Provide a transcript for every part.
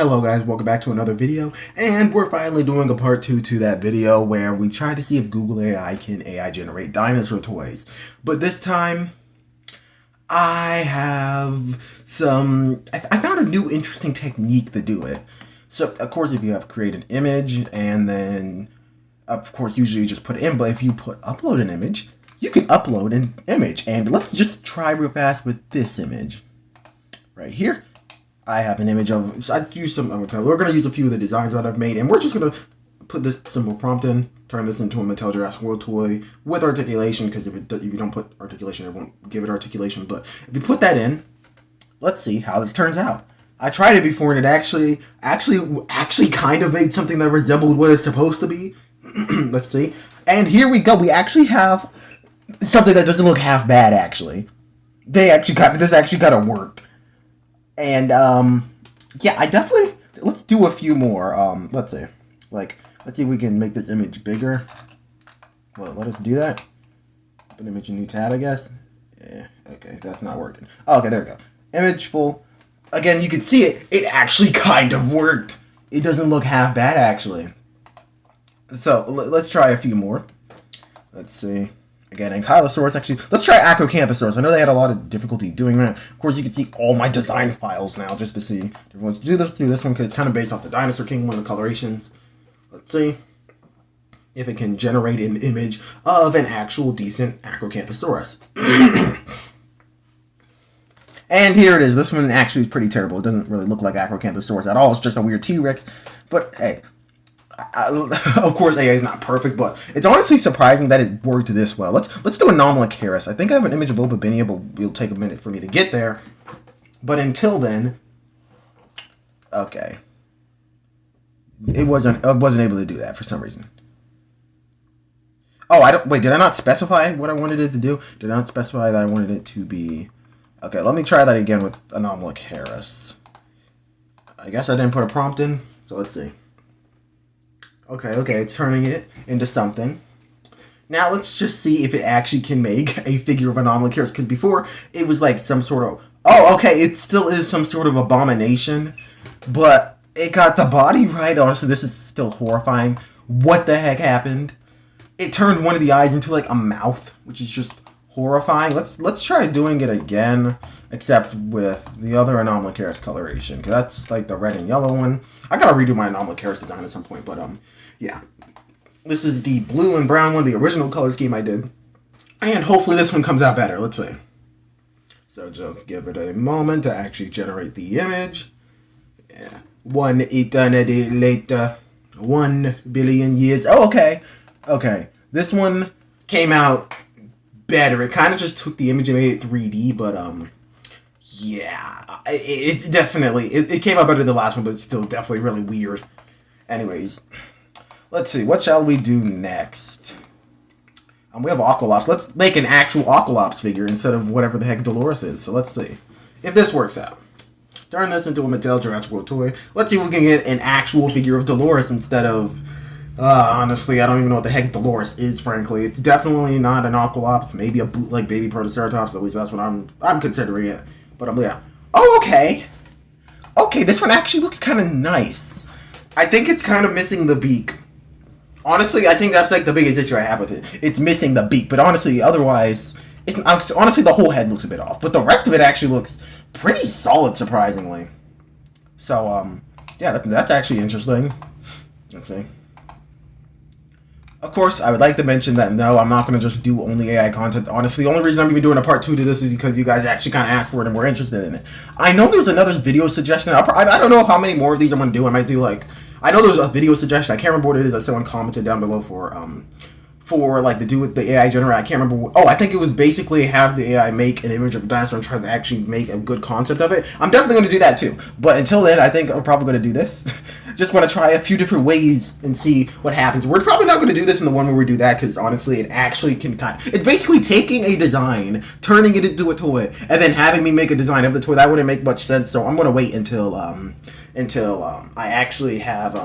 Hello guys, welcome back to another video, and we're finally doing a part 2 to that video where we try to see if Google AI can AI generate dinosaur toys. But this time, I found a new interesting technique to do it. So, of course, if you have create an image, and then, of course, usually you just put it in, but if you upload an image, you can upload an image. And let's just try real fast with this image. Right here. I have an image of, so I use some, we're going to use a few of the designs that I've made, and we're just going to put this simple prompt in, turn this into a Mattel Jurassic World toy with articulation, because if you don't put articulation, it won't give it articulation, but if you put that in, let's see how this turns out. I tried it before, and it actually kind of made something that resembled what it's supposed to be. Let's see. And here we go. We actually have something that doesn't look half bad, actually. This actually kind of worked. And, yeah, let's do a few more, let's see if we can make this image bigger. Well, let us do that. Open image in new tab, I guess. Yeah, okay, that's not working. Oh, okay, there we go. Image full. Again, you can see it actually kind of worked. It doesn't look half bad, actually. So, let's try a few more. Let's see. Again, Ankylosaurus, actually, let's try Acrocanthosaurus. I know they had a lot of difficulty doing that. Of course, you can see all my design files now just to see. Let's do this one because it's kind of based off the Dinosaur King, one of the colorations. Let's see if it can generate an image of an actual decent Acrocanthosaurus. And here it is. This one actually is pretty terrible. It doesn't really look like Acrocanthosaurus at all. It's just a weird T-Rex. But, hey. Of course, AI is not perfect, but it's honestly surprising that it worked this well. Let's do Anomalocaris. I think I have an image of Obabinia, but it'll take a minute for me to get there. But until then, okay, I wasn't able to do that for some reason. Oh, wait. Did I not specify what I wanted it to do? Did I not specify that I wanted it to be? Okay, let me try that again with Anomalocaris. I guess I didn't put a prompt in, so let's see. Okay, it's turning it into something. Now let's just see if it actually can make a figure of Anomalocaris, because before it was like some sort of, oh, okay, it still is some sort of abomination, but it got the body right. Honestly, this is still horrifying. What the heck happened? It turned one of the eyes into like a mouth, which is just horrifying. Let's try doing it again, except with the other Anomalocaris coloration, because that's like the red and yellow one. I gotta redo my Anomalocaris design at some point, but yeah. This is the blue and brown one, the original color scheme I did. And hopefully this one comes out better. Let's see. So just give it a moment to actually generate the image. Yeah. 1 eternity later. 1 billion years. Oh, okay. Okay. This one came out better. It kind of just took the image and made it 3D, but yeah, it definitely, it came out better than the last one, but it's still definitely really weird. Anyways, let's see, what shall we do next? We have Aqualops. Let's make an actual Aqualops figure instead of whatever the heck Dolores is. So let's see if this works out. Turn this into a Mattel Jurassic World toy. Let's see if we can get an actual figure of Dolores instead of, honestly, I don't even know what the heck Dolores is, frankly. It's definitely not an Aqualops, maybe a bootleg baby Protoceratops, at least that's what I'm considering it. But yeah. Oh, okay. Okay, this one actually looks kind of nice. I think it's kind of missing the beak. Honestly, I think that's like the biggest issue I have with it. It's missing the beak, but honestly, otherwise, honestly the whole head looks a bit off. But the rest of it actually looks pretty solid, surprisingly. So, yeah, that's actually interesting. Let's see. Of course, I would like to mention that no, I'm not going to just do only AI content. Honestly, the only reason I'm even doing a part 2 to this is because you guys actually kind of asked for it and were interested in it. I know there's another video suggestion. I don't know how many more of these I'm going to do. I might do like, I know there's a video suggestion. I can't remember what it is that someone commented down below for like to do with the AI generator. I can't remember what, oh, I think it was basically have the AI make an image of a dinosaur and try to actually make a good concept of it. I'm definitely going to do that too. But until then, I think I'm probably going to do this. Just want to try a few different ways and see what happens. We're probably not going to do this in the one where we do that, because honestly, it actually can it's basically taking a design, turning it into a toy, and then having me make a design of the toy. That wouldn't make much sense, so I'm going to wait until I actually have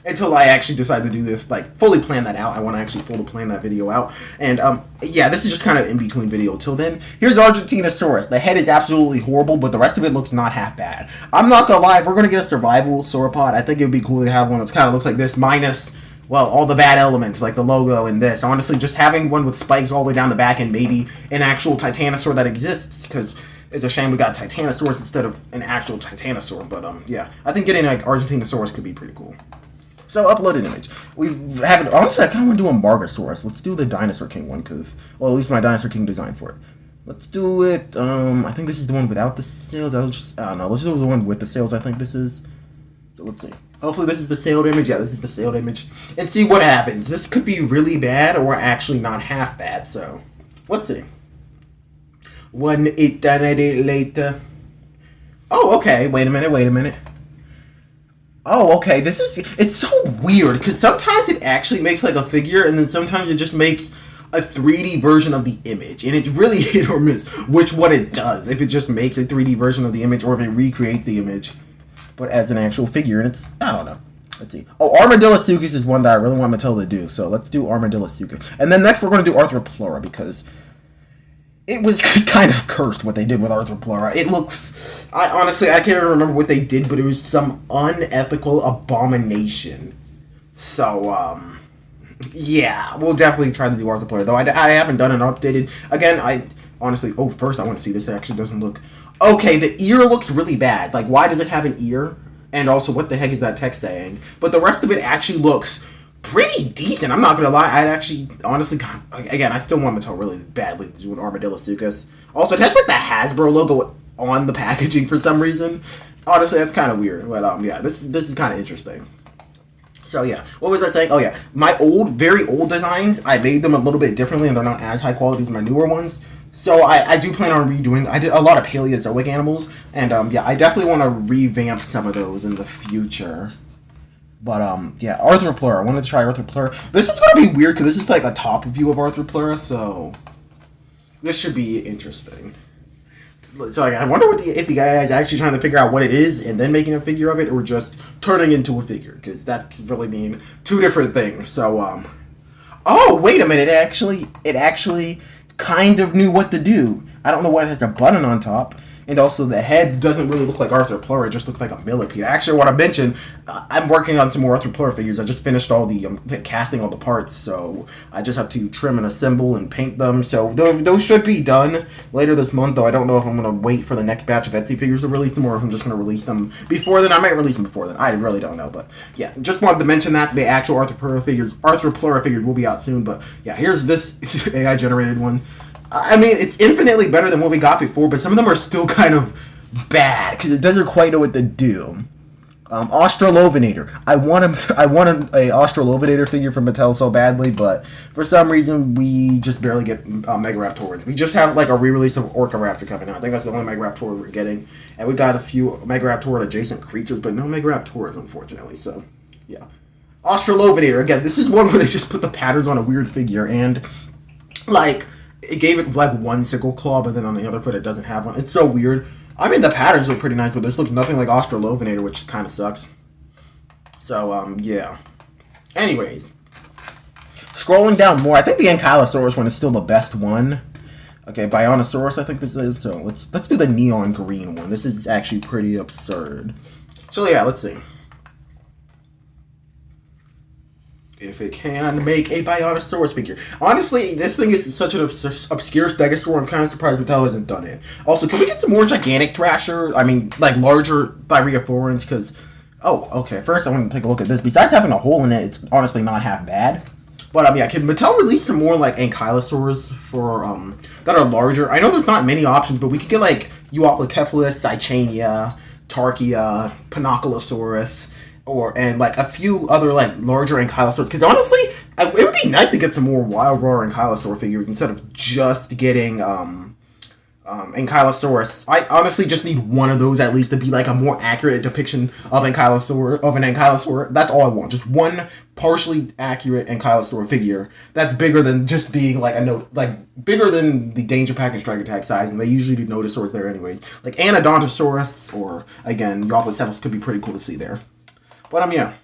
until I actually decide to do this, like, fully plan that out. I want to actually fully plan that video out. And, yeah, this is just kind of in between video. Till then, here's Argentinosaurus. The head is absolutely horrible, but the rest of it looks not half bad. I'm not gonna lie, if we're gonna get a survival sauropod, I think it would be cool to have one that's kind of looks like this, minus, well, all the bad elements, like the logo and this. Honestly, just having one with spikes all the way down the back and maybe an actual Titanosaur that exists, because it's a shame we got Titanosaurus instead of an actual Titanosaur. But, yeah, I think getting, like, Argentinosaurus could be pretty cool. So, upload an image. We haven't, honestly, I kind of want to do a Margosaurus. Let's do the Dinosaur King one, because, well, at least my Dinosaur King design for it. Let's do it, I think this is the one without the sails. I don't know, let's do the one with the sails, I think this is. So, let's see. Hopefully this is the sailed image. Yeah, this is the sailed image. And see what happens. This could be really bad, or actually not half bad, so, let's see. 1 eternity later. Oh, okay, wait a minute. Oh, okay, it's so weird, because sometimes it actually makes, like, a figure, and then sometimes it just makes a 3D version of the image, and it's really hit or miss which one it does, if it just makes a 3D version of the image, or if it recreates the image, but as an actual figure, and it's, I don't know. Let's see. Oh, Armadillosuchus is one that I really want Mattel to do, so let's do Armadillosuchus. And then next we're going to do Arthropleura, because it was kind of cursed what they did with Arthropleura. It looks... honestly, I can't even remember what they did, but it was some unethical abomination. So, yeah, we'll definitely try to do Arthropleura, though I haven't done an updated... Again, honestly... Oh, first I want to see this. It actually doesn't look... Okay, the ear looks really bad. Like, why does it have an ear? And also, what the heck is that text saying? But the rest of it actually looks pretty decent. I'm not gonna lie. I'd actually, honestly, again, I still want Mattel really badly to do an Armadillosuchus. Also, it has like the Hasbro logo on the packaging for some reason. Honestly, that's kind of weird. But yeah, this is kind of interesting. So yeah, what was I saying? Oh yeah, my very old designs, I made them a little bit differently, and they're not as high quality as my newer ones. So I do plan on redoing. I did a lot of Paleozoic animals, and yeah, I definitely want to revamp some of those in the future. But, yeah, Arthropleura. I wanted to try Arthropleura. This is going to be weird, because this is, like, a top view of Arthropleura, so this should be interesting. So, like, I wonder if the guy is actually trying to figure out what it is and then making a figure of it, or just turning into a figure, because that could really mean two different things. So, oh, wait a minute. It actually kind of knew what to do. I don't know why it has a button on top. And also, the head doesn't really look like Arthropleura. It just looks like a millipede. Actually, I want to mention, I'm working on some more Arthropleura figures. I just finished all the casting all the parts, so I just have to trim and assemble and paint them. So those should be done later this month, though I don't know if I'm going to wait for the next batch of Etsy figures to release them, or if I'm just going to release them before then. I might release them before then. I really don't know, but yeah, just wanted to mention that the actual Arthropleura figures will be out soon. But yeah, here's this AI-generated one. I mean, it's infinitely better than what we got before, but some of them are still kind of bad, because it doesn't quite know what to do. Australovenator. I want a Australovenator figure from Mattel so badly, but for some reason, we just barely get Megaraptors. We just have, like, a re-release of Orcaraptor coming out. I think that's the only Megaraptor we're getting. And we got a few Megaraptor adjacent creatures, but no Megaraptors, unfortunately, so, yeah. Australovenator. Again, this is one where they just put the patterns on a weird figure, and, like... It gave it, like, one sickle claw, but then on the other foot it doesn't have one. It's so weird. I mean, the patterns look pretty nice, but this looks nothing like Australovenator, which kind of sucks. So, yeah. Anyways. Scrolling down more, I think the Ankylosaurus one is still the best one. Okay, Bionosaurus I think this is, so let's do the neon green one. This is actually pretty absurd. So, yeah, let's see. If it can make a Bionosaurus figure. Honestly, this thing is such an obscure stegosaur, I'm kind of surprised Mattel hasn't done it. Also, can we get some more gigantic Thrasher? I mean, like, larger Thyreophorans, because... Oh, okay, first I want to take a look at this. Besides having a hole in it, it's honestly not half bad. But, yeah, can Mattel release some more, like, Ankylosaurs for, that are larger? I know there's not many options, but we could get, like, Euoplocephalus, Cychania, Tarkia, Panoculosaurus... and like a few other like larger Ankylosaurs, because honestly, it would be nice to get some more Wild Roar Ankylosaur figures instead of just getting Ankylosaurus. I honestly just need one of those at least to be like a more accurate depiction of an Ankylosaur. That's all I want. Just one partially accurate Ankylosaur figure that's bigger than just being like bigger than the Danger Package Dragon Tag size, and they usually do Nodosaurs there anyways. Like Anodontosaurus or again Euoplocephalus could be pretty cool to see there. But yeah,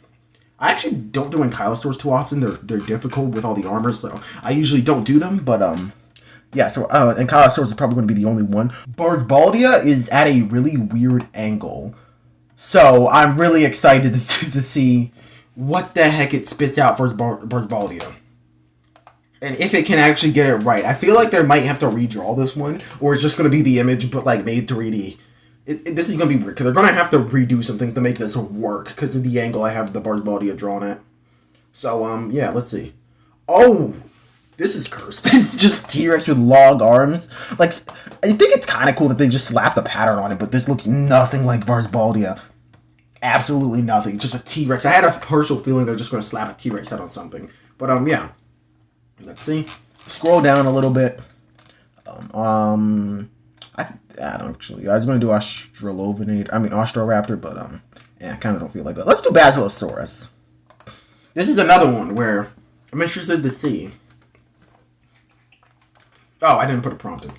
I actually don't do ankylosaurs too often. They're difficult with all the armor, so I usually don't do them. But yeah. So ankylosaurs is probably going to be the only one. Barsbaldia is at a really weird angle, so I'm really excited to see what the heck it spits out for Barsbaldia. And if it can actually get it right. I feel like they might have to redraw this one, or it's just going to be the image, but like made 3D. This is going to be weird, because they're going to have to redo some things to make this work, because of the angle I have the Barsbaldia drawn at. So, yeah, let's see. Oh, this is cursed. It's just T-Rex with long arms. Like, I think it's kind of cool that they just slapped a pattern on it, but this looks nothing like Barsbaldia. Absolutely nothing. Just a T-Rex. I had a partial feeling they're just going to slap a T-Rex head on something. But, yeah. Let's see. Scroll down a little bit. I don't actually. I was going to do Austroraptor, but yeah, I kind of don't feel like that. Let's do Basilosaurus. This is another one where I'm interested to see. Oh, I didn't put a prompt in.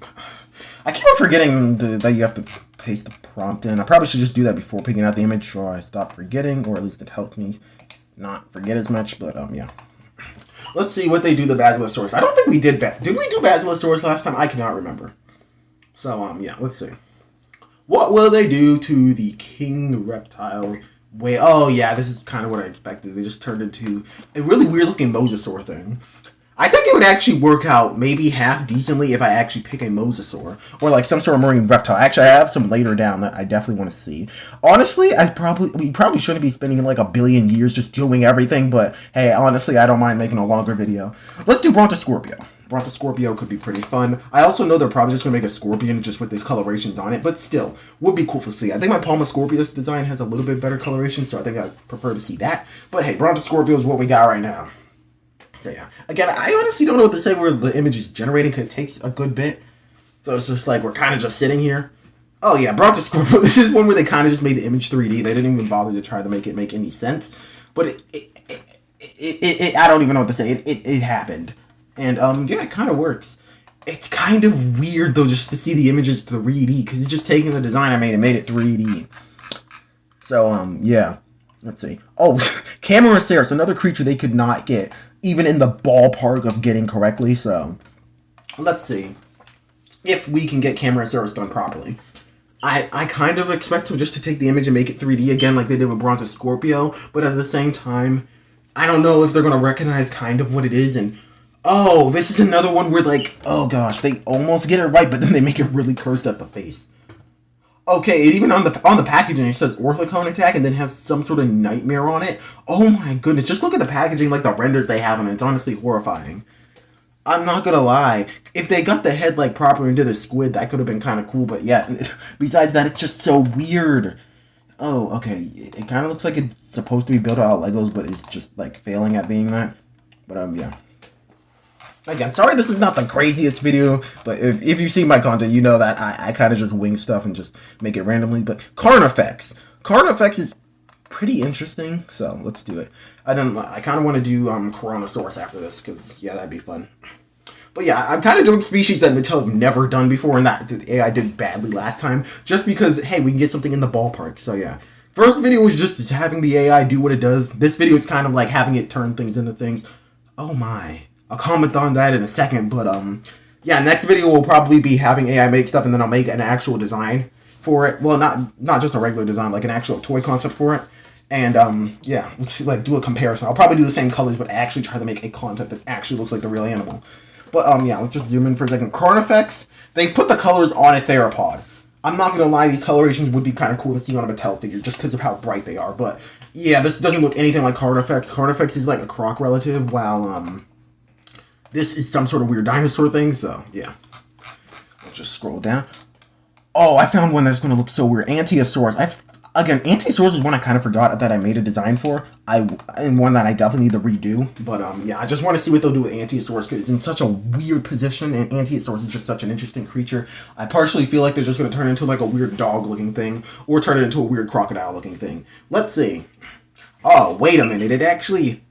I keep on forgetting that you have to paste the prompt in. I probably should just do that before picking out the image, so I stop forgetting, or at least it helped me not forget as much. But yeah. Let's see what they do to Basilosaurus. I don't think we did that. Did we do Basilosaurus last time? I cannot remember. So, yeah, let's see. What will they do to the king reptile? Wait, oh, yeah, this is kind of what I expected. They just turned into a really weird-looking mosasaur thing. I think it would actually work out maybe half decently if I actually pick a mosasaur or like some sort of marine reptile. Actually, I have some later down that I definitely want to see. Honestly, we probably shouldn't be spending like 1 billion years just doing everything, but hey, honestly, I don't mind making a longer video. Let's do Brontoscorpio. Brontoscorpio could be pretty fun. I also know they're probably just going to make a scorpion just with the colorations on it, but still, would be cool to see. I think my Palmoscorpius design has a little bit better coloration, so I think I'd prefer to see that. But hey, Brontoscorpio is what we got right now. So yeah, again, I honestly don't know what to say where the image is generating, because it takes a good bit. So it's just like we're kind of just sitting here. Oh yeah, Brontoscorpio. This is one where they kind of just made the image 3D. They didn't even bother to try to make it make any sense. But I don't even know what to say. It happened, and yeah, it kind of works. It's kind of weird though just to see the images 3D, because it's just taking the design I made and made it 3D. So yeah, let's see. Oh, Camarasaurus, another creature they could not get even in the ballpark of getting correctly. So let's see if we can get Camarasaurus done properly. I kind of expect them just to take the image and make it 3D again like they did with Brontoscorpio, but at the same time, I don't know if they're going to recognize kind of what it is. And oh, this is another one where like, oh gosh, they almost get it right, but then they make it really cursed at the face. Okay, it even on the packaging it says Orthicon attack and then has some sort of nightmare on it. Oh my goodness, just look at the packaging, like the renders they have on it. It's honestly horrifying. I'm not gonna lie. If they got the head like proper into the squid, that could have been kind of cool. But yeah, besides that, it's just so weird. Oh, okay. It kind of looks like it's supposed to be built out of Legos, but it's just like failing at being that. But yeah. Again, sorry this is not the craziest video, but if you see my content, you know that I kind of just wing stuff and just make it randomly. But Carnifex. Carnifex is pretty interesting, so let's do it. And then I kind of want to do Coronosaurus after this, because, yeah, that'd be fun. But yeah, I'm kind of doing species that Mattel have never done before, and that the AI did badly last time, just because, hey, we can get something in the ballpark. So yeah, first video was just having the AI do what it does. This video is kind of like having it turn things into things. Oh my. I'll comment on that in a second, but yeah, next video will probably be having AI make stuff, and then I'll make an actual design for it. Well, not just a regular design, like an actual toy concept for it. And yeah, let's see, like do a comparison. I'll probably do the same colors, but actually try to make a concept that actually looks like the real animal. But yeah, let's just zoom in for a second. Carnifex, they put the colors on a theropod. I'm not gonna lie, these colorations would be kind of cool to see on a Mattel figure just because of how bright they are. But yeah, this doesn't look anything like Carnifex. Carnifex is like a croc relative, while this is some sort of weird dinosaur thing, so yeah. Let's just scroll down. Oh, I found one that's going to look so weird. Ankylosaurus. Again, Ankylosaurus is one I kind of forgot that I made a design for. And one that I definitely need to redo. But yeah, I just want to see what they'll do with Ankylosaurus, because it's in such a weird position, and Ankylosaurus is just such an interesting creature. I partially feel like they're just going to turn it into like a weird dog-looking thing, or turn it into a weird crocodile-looking thing. Let's see. Oh, wait a minute. It actually...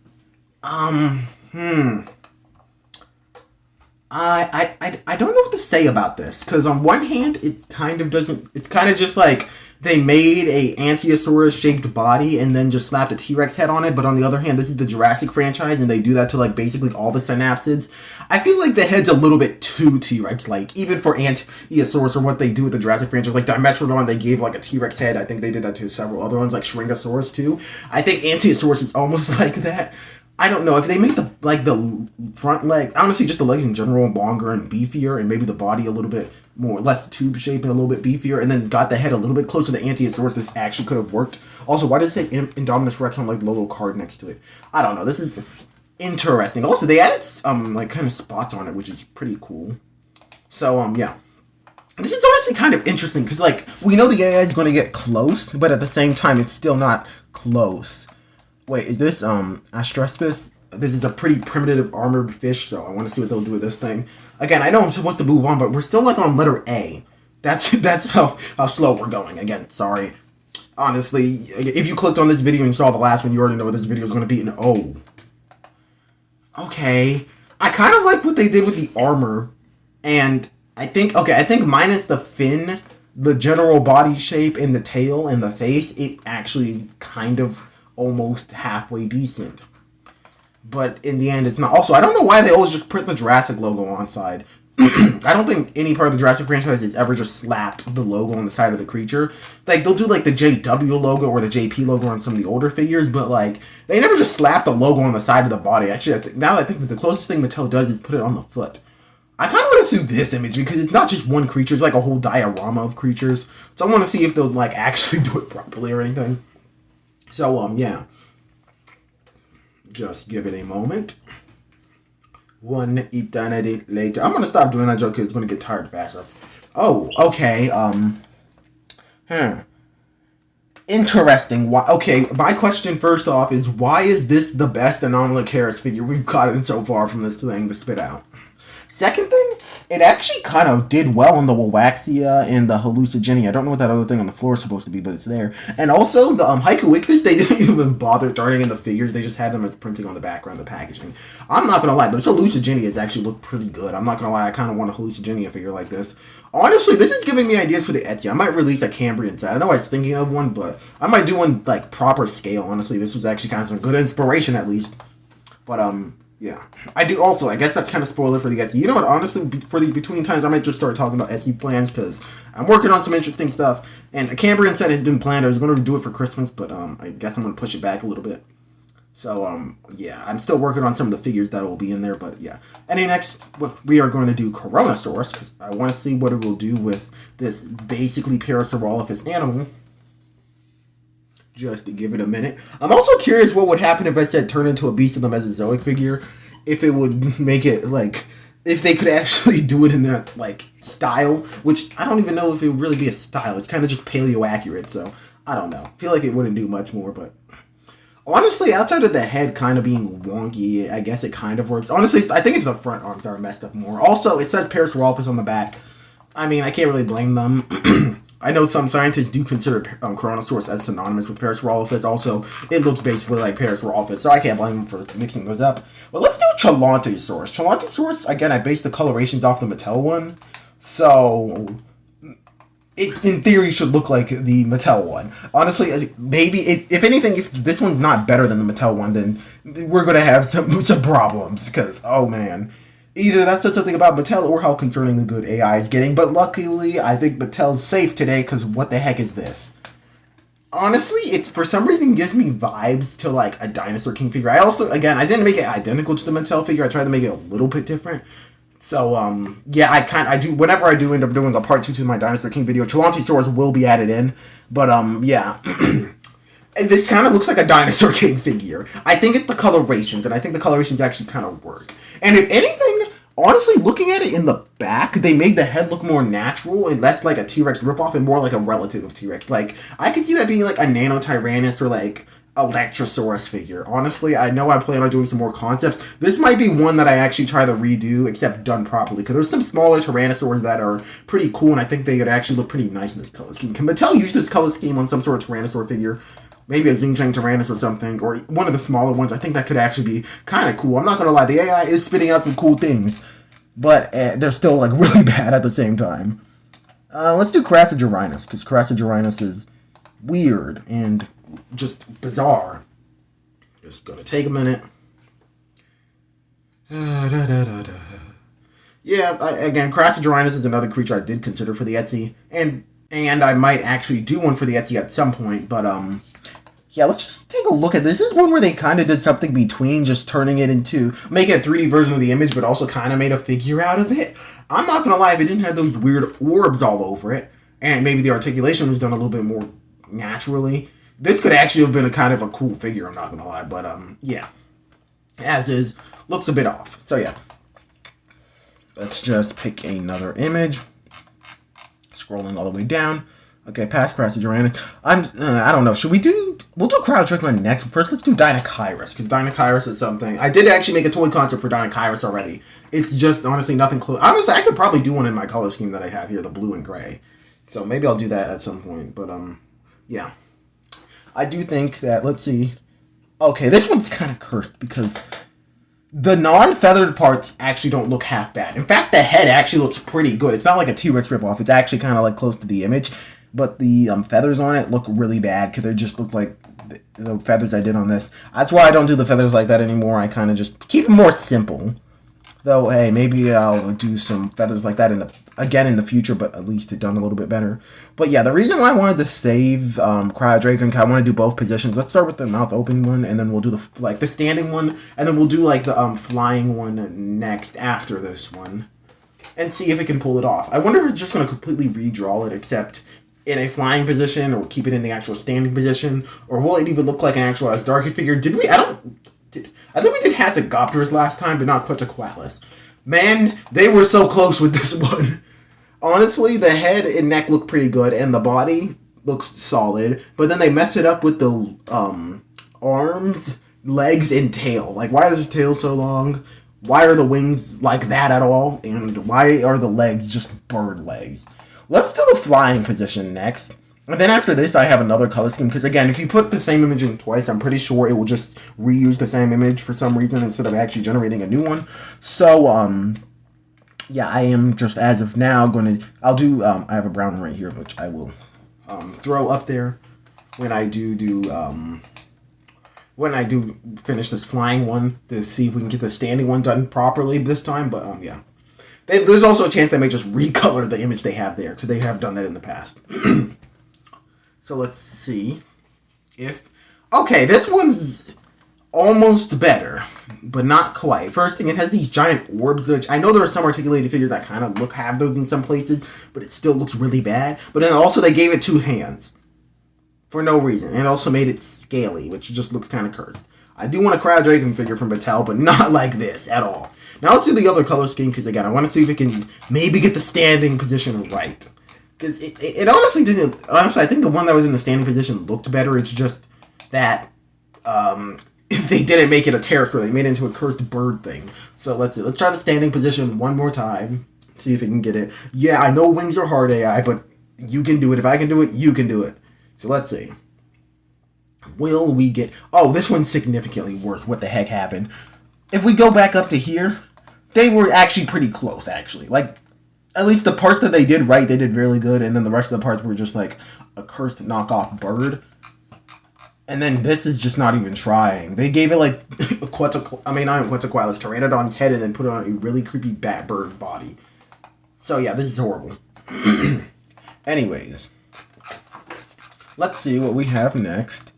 I don't know what to say about this, because on one hand, it kind of doesn't, it's kind of just like they made a Ankylosaurus shaped body and then just slapped a T-Rex head on it. But on the other hand, this is the Jurassic franchise, and they do that to like basically all the synapsids. I feel like the head's a little bit too T-Rex like, even for Ankylosaurus or what they do with the Jurassic franchise. Like Dimetrodon, they gave like a T-Rex head. I think they did that to several other ones, like Shringosaurus too. I think Ankylosaurus is almost like that. I don't know if they make the front leg, honestly, just the legs in general longer and beefier, and maybe the body a little bit more less tube shape and a little bit beefier, and then got the head a little bit closer to Ankylosaurus. This actually could have worked. Also, why does it say Indominus Rex on like the little card next to it? I don't know. This is interesting. Also, they added like kind of spots on it, which is pretty cool. So yeah. This is honestly kind of interesting because like we know the AI is going to get close, but at the same time, it's still not close. Wait, is this Astrespis? This is a pretty primitive armored fish, so I want to see what they'll do with this thing. Again, I know I'm supposed to move on, but we're still like on letter A. That's how slow we're going. Again, sorry. Honestly, if you clicked on this video and saw the last one, you already know this video is going to be an O. Okay. I kind of like what they did with the armor, and I think minus the fin, the general body shape, and the tail and the face, it actually is kind of almost halfway decent. But in the end, it's not. Also, I don't know why they always just print the Jurassic logo on side. I don't think any part of the Jurassic franchise has ever just slapped the logo on the side of the creature. Like, they'll do, like, the JW logo or the JP logo on some of the older figures, but, like, they never just slap the logo on the side of the body. Actually, now I think that the closest thing Mattel does is put it on the foot. I kind of want to see this imagery, because it's not just one creature, it's like a whole diorama of creatures. So I want to see if they'll, like, actually do it properly or anything. So, yeah. Just give it a moment. One eternity later. I'm going to stop doing that joke because it's going to get tired faster. Oh, okay. Interesting. Why? Okay, my question first off is, why is this the best Anomalocaris figure we've gotten so far from this thing to spit out? Second thing, it actually kind of did well on the Wawaxia and the Hallucigenia. I don't know what that other thing on the floor is supposed to be, but it's there. And also, the Hycoicus, they didn't even bother turning in the figures. They just had them as printing on the background of the packaging. I'm not going to lie, those Hallucigenias actually look pretty good. I'm not going to lie, I kind of want a Hallucigenia figure like this. Honestly, this is giving me ideas for the Etsy. I might release a Cambrian set. I know I was thinking of one, but I might do one, like, proper scale. Honestly, this was actually kind of some good inspiration, at least. But, yeah. I do also, I guess that's kind of spoiler for the Etsy. You know what, honestly, for the between times, I might just start talking about Etsy plans, because I'm working on some interesting stuff. And a Cambrian set has been planned. I was going to do it for Christmas, but I guess I'm going to push it back a little bit. So, yeah, I'm still working on some of the figures that will be in there, but yeah. And next, we are going to do Coronasaurus, because I want to see what it will do with this basically Parasaurolophus animal. Just to give it a minute. I'm also curious what would happen if I said turn into a Beast of the Mesozoic figure. If it would make it, like, if they could actually do it in that, like, style. Which, I don't even know if it would really be a style. It's kind of just paleo-accurate, so, I don't know. I feel like it wouldn't do much more, but... Honestly, outside of the head kind of being wonky, I guess it kind of works. Honestly, I think it's the front arms that are messed up more. Also, it says Parasaurolophus on the back. I mean, I can't really blame them. I know some scientists do consider Coronasaurus as synonymous with Parasaurolophus. Also, it looks basically like Parasaurolophus, so I can't blame them for mixing those up. But let's do Cheilontosaurus. Cheilontosaurus, again, I based the colorations off the Mattel one. So, it, in theory, should look like the Mattel one. Honestly, maybe, if anything, if this one's not better than the Mattel one, then we're going to have some problems. Because, oh man. Either that says something about Mattel or how concerningly good AI is getting, but luckily, I think Mattel's safe today, because what the heck is this? Honestly, it's for some reason gives me vibes to, like, a Dinosaur King figure. I also, again, I didn't make it identical to the Mattel figure, I tried to make it a little bit different. So, yeah, I do, whenever I do end up doing a part 2 to my Dinosaur King video, Cheilontosaurus will be added in, but, yeah. This kind of looks like a Dinosaur King figure. I think it's the colorations, and I think the colorations actually kind of work. And if anything, honestly, looking at it in the back, they made the head look more natural and less like a T-Rex ripoff and more like a relative of T-Rex. Like, I could see that being like a Nanotyrannus or like Electrosaurus figure. Honestly, I know I plan on doing some more concepts. This might be one that I actually try to redo, except done properly, because there's some smaller Tyrannosaurs that are pretty cool, and I think they could actually look pretty nice in this color scheme. Can Mattel use this color scheme on some sort of Tyrannosaur figure? Maybe a Xinjiang Tyrannus or something, or one of the smaller ones. I think that could actually be kind of cool. I'm not going to lie, the AI is spitting out some cool things, but they're still, like, really bad at the same time. Let's do Crassigyrinus, because Crassigyrinus is weird and just bizarre. Just gonna take a minute. Yeah, again, Crassidorinus is another creature I did consider for the Etsy, and I might actually do one for the Etsy at some point, but yeah, let's just take a look at this. This is one where they kind of did something between just turning it into, making a 3D version of the image, but also kind of made a figure out of it. I'm not gonna lie, if it didn't have those weird orbs all over it, and maybe the articulation was done a little bit more naturally, this could actually have been a kind of a cool figure, I'm not gonna lie, but yeah. As is, looks a bit off. So yeah. Let's just pick another image. Scrolling all the way down. Okay, past Crassidorinus. I don't know. Should we do... We'll do Cryodracon next. First, let's do Dinosaur, because Dinosaur is something... I did actually make a toy concept for Dinosaur already. It's just, honestly, nothing close. Honestly, I could probably do one in my color scheme that I have here, the blue and gray. So maybe I'll do that at some point. But, yeah. I do think that... Let's see. Okay, this one's kind of cursed, because... The non-feathered parts actually don't look half bad. In fact, the head actually looks pretty good. It's not like a T-Rex ripoff. It's actually kind of like close to the image. But the feathers on it look really bad because they just look like the feathers I did on this. That's why I don't do the feathers like that anymore. I kind of just keep it more simple. Though, hey, maybe I'll do some feathers like that in the future, but at least it done a little bit better. But yeah, the reason why I wanted to save Cryodragon, I want to do both positions. Let's start with the mouth open one, and then we'll do the standing one, and then we'll do like the flying one next after this one, and see if it can pull it off. I wonder if it's just going to completely redraw it, except in a flying position, or keep it in the actual standing position, or will it even look like an actual Asdarkid figure? I think we did Hatzegopterus last time, but not Quetzalcoatlus. Man, they were so close with this one. Honestly, the head and neck look pretty good, and the body looks solid, but then they mess it up with the arms, legs, and tail. Like, why is the tail so long? Why are the wings like that at all? And why are the legs just bird legs? Let's do the flying position next. And then after this, I have another color scheme. Because again, if you put the same image in twice, I'm pretty sure it will just reuse the same image for some reason instead of actually generating a new one. So, yeah, I am just, as of now, going to... I have a brown one right here, which I will throw up there when I do finish this flying one to see if we can get the standing one done properly this time. But, yeah. There's also a chance they may just recolor the image they have there, because they have done that in the past. So let's see if... Okay, this one's almost better, but not quite. First thing, it has these giant orbs, which I know there are some articulated figures that kind of have those in some places, but it still looks really bad. But then also they gave it 2 hands for no reason, and also made it scaly, which just looks kind of cursed. I do want a Cryodragon figure from Mattel, but not like this at all. Now let's do the other color scheme, because again, I want to see if it can maybe get the standing position right. Because it honestly didn't... Honestly, I think the one that was in the standing position looked better. It's just that they didn't make it a pterosaur. They made it into a cursed bird thing. So let's try the standing position one more time. See if it can get it. Yeah, I know wings are hard, AI, but you can do it. If I can do it, you can do it. So let's see. Will we get... Oh, this one's significantly worse. What the heck happened? If we go back up to here, they were actually pretty close, actually. Like... At least the parts that they did right, they did really good, and then the rest of the parts were just like a cursed knockoff bird. And then this is just not even trying. They gave it like Quetzalcoatlus, Pteranodon's head, and then put it on a really creepy bat bird body. So yeah, this is horrible. Anyways, let's see what we have next.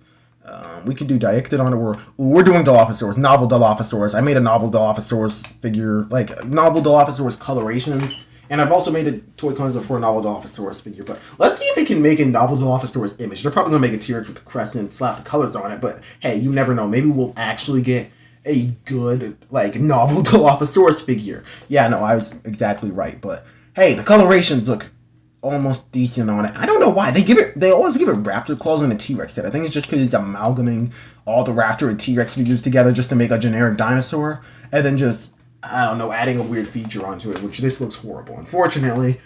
We can do Diectodon, or we're doing Dilophosaurus, novel Dilophosaurus. I made a novel Dilophosaurus figure, like novel Dilophosaurus colorations. And I've also made a toy concept for a novel Dilophosaurus figure. But let's see if it can make a novel Dilophosaurus image. They're probably going to make a T-Rex with the crest and slap the colors on it. But hey, you never know. Maybe we'll actually get a good, like, novel Dilophosaurus figure. Yeah, no, I was exactly right. But hey, the colorations look almost decent on it. I don't know why. They always give it raptor claws and a T-Rex head. I think it's just because it's amalgamating all the raptor and T-Rex figures together just to make a generic dinosaur. And then just... I don't know, adding a weird feature onto it, which this looks horrible. Unfortunately,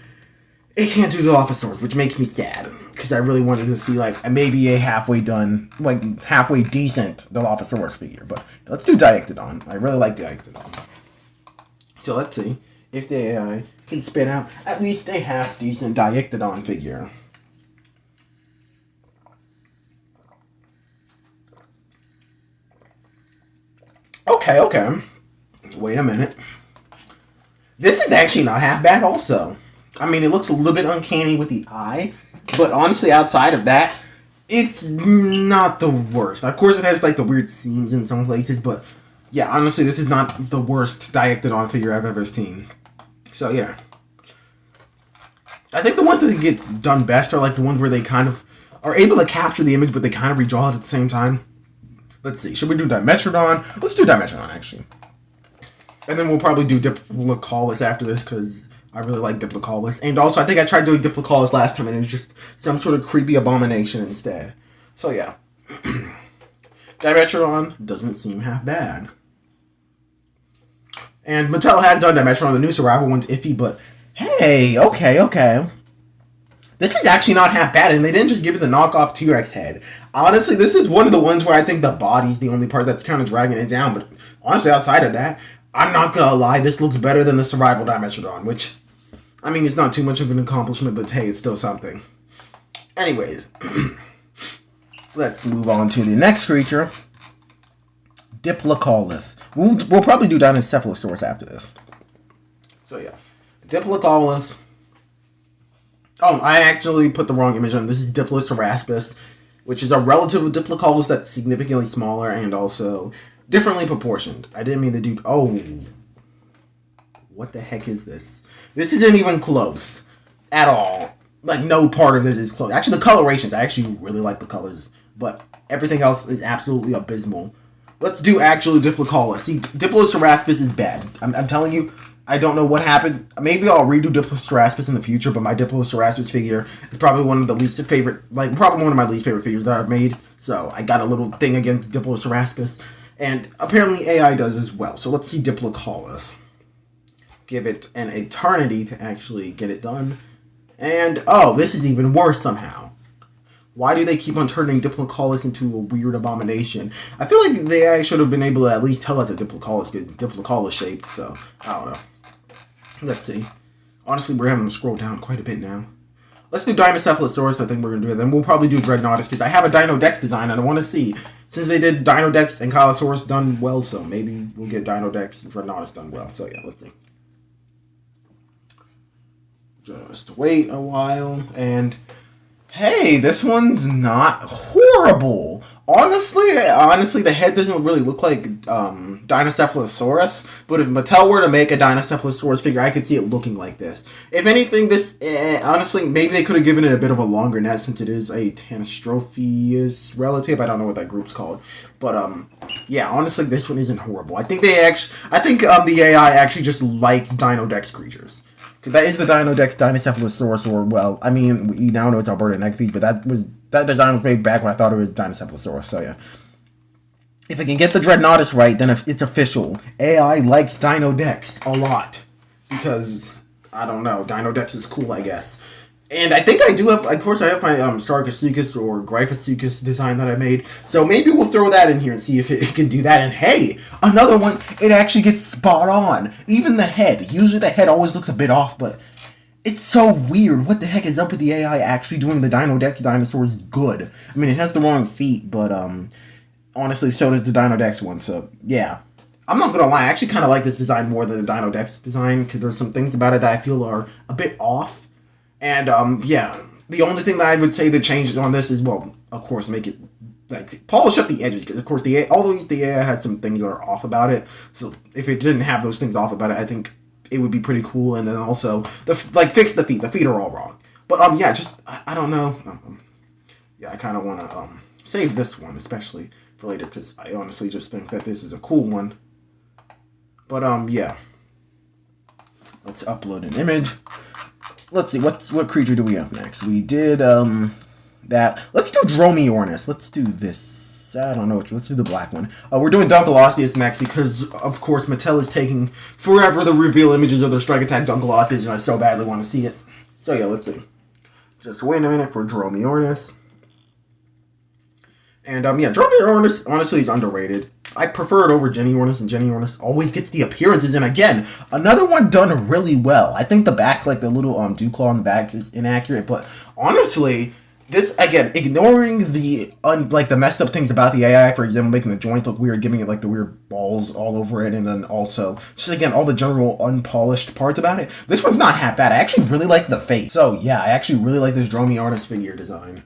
it can't do Dilophosaurus, which makes me sad, because I really wanted to see, like, maybe a halfway done, like, halfway decent Dilophosaurus figure. But let's do Diectodon. I really like Diectodon. So let's see if the AI can spit out at least a half-decent Diectodon figure. Okay. Wait a minute. This is actually not half bad also. I mean, it looks a little bit uncanny with the eye, but honestly, outside of that, it's not the worst. Of course, it has like the weird seams in some places, but yeah, honestly, this is not the worst Diectodon figure I've ever seen. So yeah. I think the ones that get done best are like the ones where they kind of are able to capture the image, but they kind of redraw it at the same time. Let's see. Should we do Dimetrodon? Let's do Dimetrodon, actually. And then we'll probably do Diplocaulus after this, because I really like Diplocaulus. And also, I think I tried doing Diplocaulus last time, and it was just some sort of creepy abomination instead. So, yeah. Dimetrodon doesn't seem half bad. And Mattel has done Dimetrodon. The new Survival one's iffy, but hey, okay. This is actually not half bad, and they didn't just give it the knockoff T-Rex head. Honestly, this is one of the ones where I think the body's the only part that's kind of dragging it down, but honestly, outside of that, I'm not gonna lie, this looks better than the Survival Dimetrodon, which, I mean, it's not too much of an accomplishment, but hey, it's still something. Anyways, let's move on to the next creature, Diplocaulus. We'll probably do Dinocephalosaurus after this. So yeah, Diplocaulus. Oh, I actually put the wrong image on. This is Diplosauraspis, which is a relative of Diplocaulus that's significantly smaller and also differently proportioned. I didn't mean the dude. Oh. What the heck is this? This isn't even close. At all. Like, no part of this is close. Actually, the colorations. I actually really like the colors. But everything else is absolutely abysmal. Let's do actually Diplocaulus. See, Diplosauraspis is bad. I'm telling you, I don't know what happened. Maybe I'll redo Diplosauraspis in the future, but my Diplosauraspis figure is probably one of the least favorite, like, probably one of my least favorite figures that I've made. So, I got a little thing against Diplosauraspis. And apparently AI does as well. So let's see Diplocaulus. Give it an eternity to actually get it done. And, oh, this is even worse somehow. Why do they keep on turning Diplocaulus into a weird abomination? I feel like the AI should have been able to at least tell us that Diplocaulus is Diplocaulus shaped, so I don't know. Let's see. Honestly, we're having to scroll down quite a bit now. Let's do Dinocephalosaurus. I think we're going to do it. Then we'll probably do Dreadnoughtus, because I have a DinoDex design and I want to see. Since they did DinoDex and Kylosaurus done well, so maybe we'll get DinoDex and Dreadnoughtus done well. So yeah, let's see. Just wait a while, and hey, this one's not horrible. Honestly, the head doesn't really look like Dinocephalosaurus, but if Mattel were to make a Dinocephalosaurus figure, I could see it looking like this. If anything, this, honestly, maybe they could have given it a bit of a longer neck since it is a Tanystropheus relative. I don't know what that group's called. But, yeah, honestly, this one isn't horrible. I think the AI actually just likes DinoDex creatures. Because that is the DinoDex Dinocephalosaurus, or, well, I mean, we now know it's Alberta Nexthes, but that design was made back when I thought it was Dinocephalosaurus, so yeah. If I can get the Dreadnoughtus right, then it's official. AI likes DinoDex a lot. Because, I don't know, DinoDex is cool, I guess. And I think I do have, of course, I have my Sarcosuchus or Gryphosuchus design that I made. So maybe we'll throw that in here and see if it can do that. And hey, another one, it actually gets spot on. Even the head. Usually the head always looks a bit off, but it's so weird. What the heck is up with the AI actually doing the DinoDex dinosaurs good? I mean, it has the wrong feet, but honestly, so does the DinoDex one. So, yeah. I'm not going to lie, I actually kind of like this design more than the DinoDex design, because there's some things about it that I feel are a bit off. And, yeah, the only thing that I would say that changed on this is, well, of course, make it, like, polish up the edges, because, of course, although the AI has some things that are off about it, so if it didn't have those things off about it, I think it would be pretty cool, and then also, fix the feet. The feet are all wrong. But, yeah, just, I don't know. Yeah, I kind of want to, save this one, especially for later, because I honestly just think that this is a cool one. But, yeah. Let's upload an image. Let's see, what creature do we have next? We did, that. Let's do Dromaeornis. Let's do this. I don't know which one. Let's do the black one. We're doing Dunkleosteus next because, of course, Mattel is taking forever to reveal images of their Strike Attack Dunkleosteus, and I so badly want to see it. So, yeah, let's see. Just wait a minute for Dromaeornis. And, yeah, Dromaeornis, honestly, is underrated. I prefer it over Genyornis, and Genyornis always gets the appearances. And again, another one done really well. I think the back, like the little Dewclaw on the back is inaccurate, but honestly, This, again, ignoring the like the messed up things about the AI, for example, making the joints look weird, giving it like the weird balls all over it, and then also just again all the general unpolished parts about it. This one's not half bad. I actually really like the face. So yeah, I actually really like this Dromi artist figure design.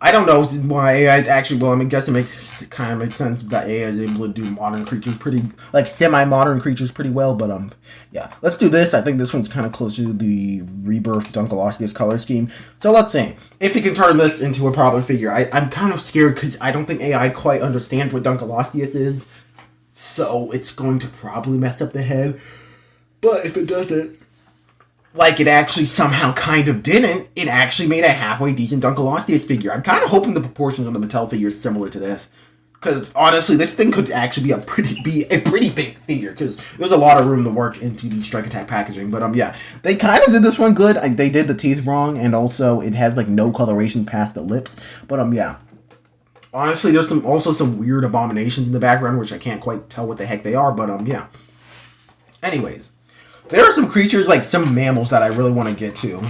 I don't know why AI actually. Well, I mean, I guess it makes sense that AI is able to do modern creatures pretty, like semi-modern creatures pretty well. But yeah, let's do this. I think this one's kind of close to the Rebirth Dunkleosteus color scheme. So let's see if we can turn this into a proper figure. I'm kind of scared because I don't think AI quite understands what Dunkleosteus is, so it's going to probably mess up the head. But if it doesn't, like it actually somehow kind of didn't, it actually made a halfway decent Dunkleosteus figure. I'm kind of hoping the proportions on the Mattel figure is similar to this, because honestly, this thing could actually be a pretty big figure, because there's a lot of room to work into the Strike Attack packaging. But yeah, they kind of did this one good. They did the teeth wrong, and also it has like no coloration past the lips. But yeah. Honestly, there's also some weird abominations in the background, which I can't quite tell what the heck they are. But yeah. Anyways. There are some creatures, like some mammals, that I really want to get to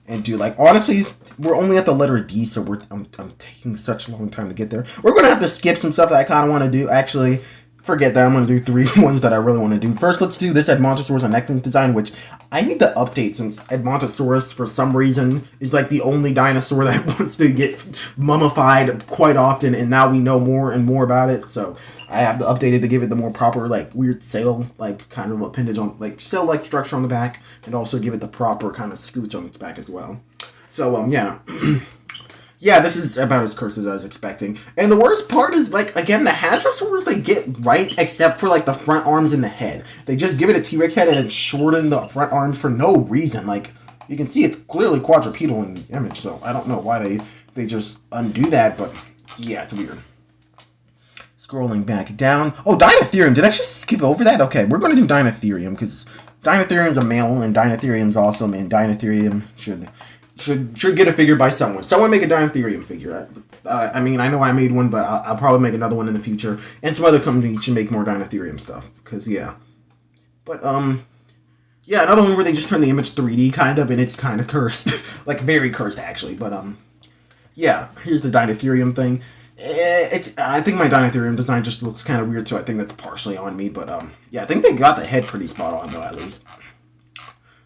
and do. Like, honestly, we're only at the letter D, so I'm taking such a long time to get there. We're going to have to skip some stuff that I kind of want to do. Actually, forget that. I'm going to do 3 ones that I really want to do. First, let's do this Edmontosaurus and Nectins design, which I need to update since Edmontosaurus, for some reason, is like the only dinosaur that wants to get mummified quite often, and now we know more and more about it, so I have to update it to give it the more proper, like, weird sail, like, kind of appendage on, like, sail-like structure on the back, and also give it the proper kind of scoots on its back as well. So, yeah. Yeah, this is about as cursed as I was expecting. And the worst part is, like, again, the Hadrosaurs, they get right, except for, like, the front arms and the head. They just give it a T-Rex head and then shorten the front arms for no reason. Like, you can see it's clearly quadrupedal in the image, so I don't know why they just undo that, but yeah, it's weird. Scrolling back down. Oh, Dinotherium. Did I just skip over that? Okay, we're going to do Dinotherium, because Dinotherium's a male, and Dinotherium's awesome, and Dinotherium should get a figure by someone. Someone make a Dinotherium figure. I mean, I know I made one, but I'll probably make another one in the future. And some other companies should make more Dinotherium stuff. Because, yeah. But, yeah, another one where they just turn the image 3D, kind of, and it's kind of cursed. Like, very cursed, actually. But, yeah, here's the Dinotherium thing. I think my Dinotherium design just looks kind of weird, so I think that's partially on me. But, yeah, I think they got the head pretty spot on, though, at least.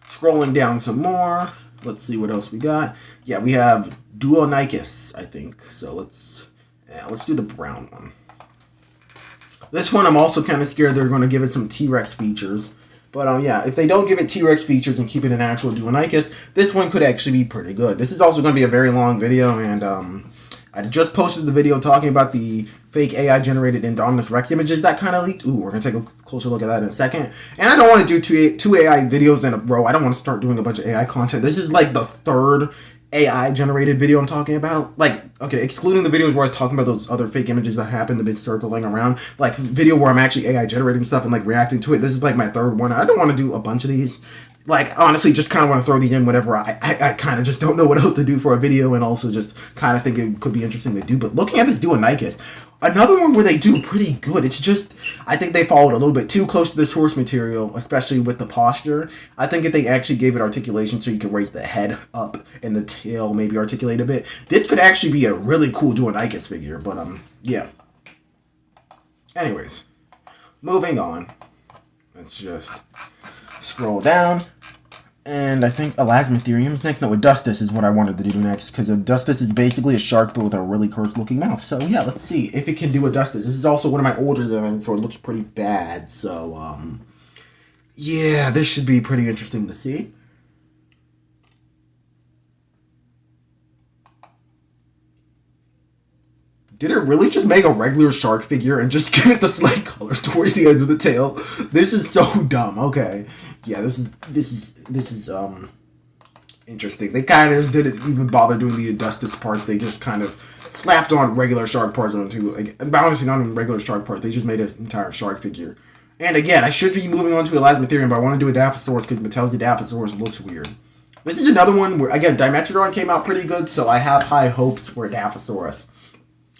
Scrolling down some more. Let's see what else we got. Yeah, we have Duonicus, I think. So let's do the brown one. This one I'm also kind of scared they're going to give it some T-Rex features. But yeah, if they don't give it T-Rex features and keep it an actual Duonicus, this one could actually be pretty good. This is also going to be a very long video, and I just posted the video talking about the fake AI-generated Indominus Rex images that kind of leaked. Ooh, we're going to take a closer look at that in a second. And I don't want to do two AI videos in a row. I don't want to start doing a bunch of AI content. This is like the third AI-generated video I'm talking about. Like, okay, excluding the videos where I was talking about those other fake images that happened, the big circling around. Like, video where I'm actually AI-generating stuff and, like, reacting to it. This is, like, my third one. I don't want to do a bunch of these. Like, honestly, just kind of want to throw these in whenever I kind of just don't know what else to do for a video, and also just kind of think it could be interesting to do. But looking at this Duonicus, another one where they do pretty good. It's just, I think they followed a little bit too close to the source material, especially with the posture. I think if they actually gave it articulation so you could raise the head up and the tail maybe articulate a bit, this could actually be a really cool Duonicus figure. But, yeah. Anyways, moving on. Let's just scroll down. And I think Elasmotherium is next. No, Adustus is what I wanted to do next, because Adustus is basically a shark, but with a really cursed-looking mouth. So, yeah, let's see if it can do Adustus. This is also one of my older designs, so it looks pretty bad. So, yeah, this should be pretty interesting to see. Did it really just make a regular shark figure and just give it the slight colors towards the end of the tail? This is so dumb. Okay. Yeah, this is interesting. They kind of just didn't even bother doing the Adustus parts. They just kind of slapped on regular shark parts onto, like, honestly, not even regular shark parts. They just made an entire shark figure. And again, I should be moving on to Elasmotherium, but I want to do a Dilophosaurus because Mattel's Dilophosaurus looks weird. This is another one where, again, Dimetrodon came out pretty good, so I have high hopes for Dilophosaurus.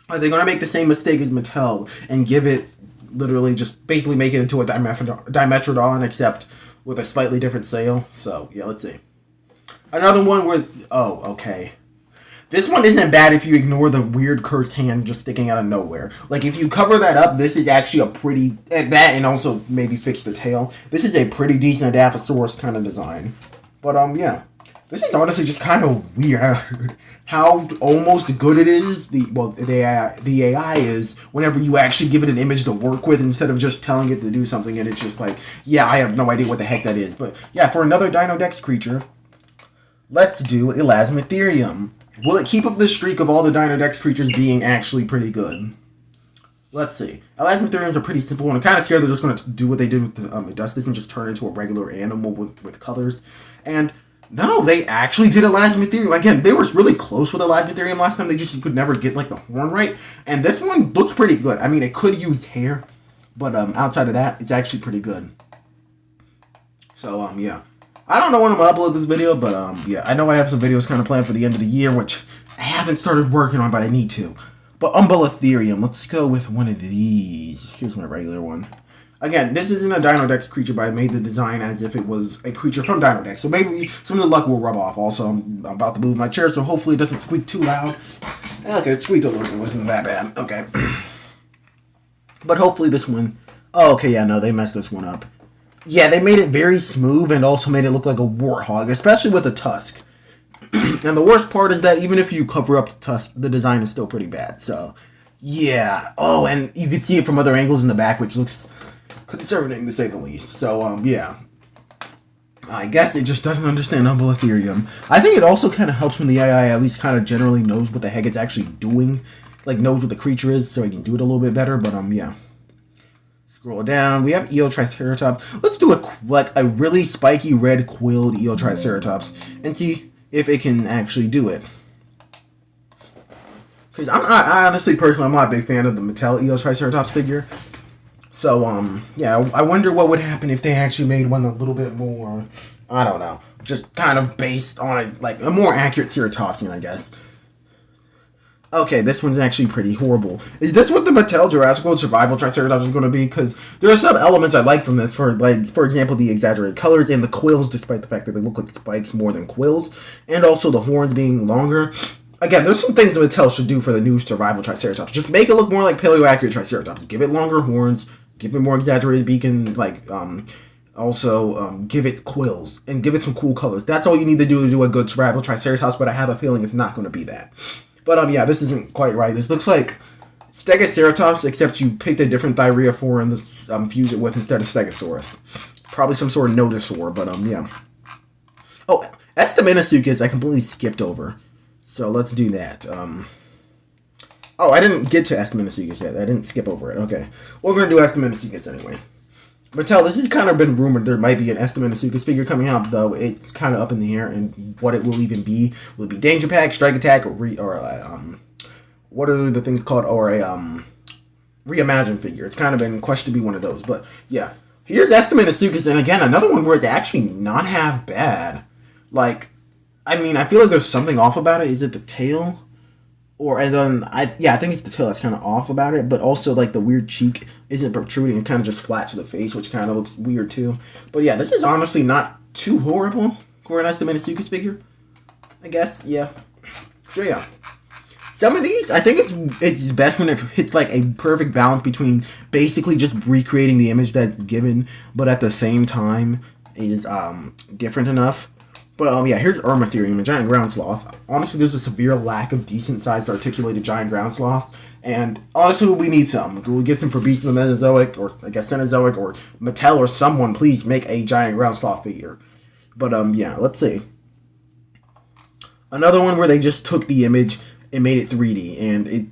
Are they going to make the same mistake as Mattel and give it, literally just basically make it into a Dimetrodon, except with a slightly different sail? So, yeah, let's see. Another one with, oh, okay. This one isn't bad if you ignore the weird cursed hand just sticking out of nowhere. Like, if you cover that up, this is actually a pretty... That, and also maybe fix the tail. This is a pretty decent Adaphosaurus kind of design. But, yeah. This is honestly just kind of weird. How almost good it is. The AI is whenever you actually give it an image to work with instead of just telling it to do something, and it's just like, yeah, I have no idea what the heck that is. But, yeah, for another DinoDex creature, let's do Elasmotherium. Will it keep up the streak of all the DinoDex creatures being actually pretty good? Let's see. Elasmotheriums are pretty simple, and I'm kind of scared they're just going to do what they did with the Adustus and just turn into a regular animal with colors. And no, they actually did Elasmotherium. Again, they were really close with Elasmotherium last time. They just could never get like the horn right. And this one looks pretty good. I mean, it could use hair, but outside of that, it's actually pretty good. So, yeah. I don't know when I'm going to upload this video, but, yeah, I know I have some videos kind of planned for the end of the year, which I haven't started working on, but I need to. But Umbellitherium, let's go with one of these. Here's my regular one. Again, this isn't a DinoDex creature, but I made the design as if it was a creature from DinoDex. So maybe some of the luck will rub off. Also, I'm about to move my chair, so hopefully it doesn't squeak too loud. Okay, it squeaked a little bit. It wasn't that bad. Okay. But hopefully this one... Oh, okay, yeah, no, they messed this one up. Yeah, they made it very smooth and also made it look like a warthog, especially with the tusk. And the worst part is that even if you cover up the tusk, the design is still pretty bad. So, yeah. Oh, and you can see it from other angles in the back, which looks concerning to say the least. So, yeah. I guess it just doesn't understand Umbellitherium. I think it also kind of helps when the AI at least kind of generally knows what the heck it's actually doing. Like, knows what the creature is, so it can do it a little bit better. But, yeah. Scroll down. We have Eotriceratops. Let's do a really spiky red quilled Eotriceratops and see if it can actually do it. Because I honestly, personally, I'm not a big fan of the Mattel Eotriceratops figure. So, yeah, I wonder what would happen if they actually made one a little bit more, I don't know, just kind of based on, like, a more accurate Ceratopsian, I guess. Okay, this one's actually pretty horrible. Is this what the Mattel Jurassic World Survival Triceratops is going to be? Because there are some elements I like from this, for example, the exaggerated colors and the quills, despite the fact that they look like spikes more than quills, and also the horns being longer. Again, there's some things that Mattel should do for the new Survival Triceratops. Just make it look more like paleo-accurate Triceratops. Give it longer horns, give it more exaggerated beak, and, also give it quills, and give it some cool colors. That's all you need to do a good Survival Triceratops, but I have a feeling it's not going to be that. But, yeah, this isn't quite right. This looks like Stegoceratops, except you picked a different Thyreophore and fuse it with instead of Stegosaurus. Probably some sort of Nodosaur, but, yeah. Oh, Estiminosuchus I completely skipped over. So, let's do that. Oh, I didn't get to Estiminosuchus yet. I didn't skip over it. Okay. We're going to do Estiminosuchus anyway. Mattel, this has kind of been rumored there might be an Estiminosuchus figure coming out, though it's kind of up in the air, and what it will even be. Will it be Danger Pack, Strike Attack, or what are the things called? Or a Reimagine figure. It's kind of been questioned to be one of those, but yeah. Here's Estiminosuchus, and again, another one where it's actually not half bad. Like, I mean, I feel like there's something off about it. Is it the tail? I think it's the tail that's kind of off about it, but also, like, the weird cheek isn't protruding. It's kind of just flat to the face, which kind of looks weird, too. But, yeah, this is honestly not too horrible for an Estiminosuchus figure, I guess, yeah. So, yeah. Some of these, I think it's best when it hits, like, a perfect balance between basically just recreating the image that's given, but at the same time is different enough. But, yeah, here's Ermatherium, a giant ground sloth. Honestly, there's a severe lack of decent-sized articulated giant ground sloths. And, honestly, we need some. We get some for Beast of the Mesozoic, or, I guess, Cenozoic, or Mattel, or someone. Please make a giant ground sloth figure. But, yeah, let's see. Another one where they just took the image and made it 3D. And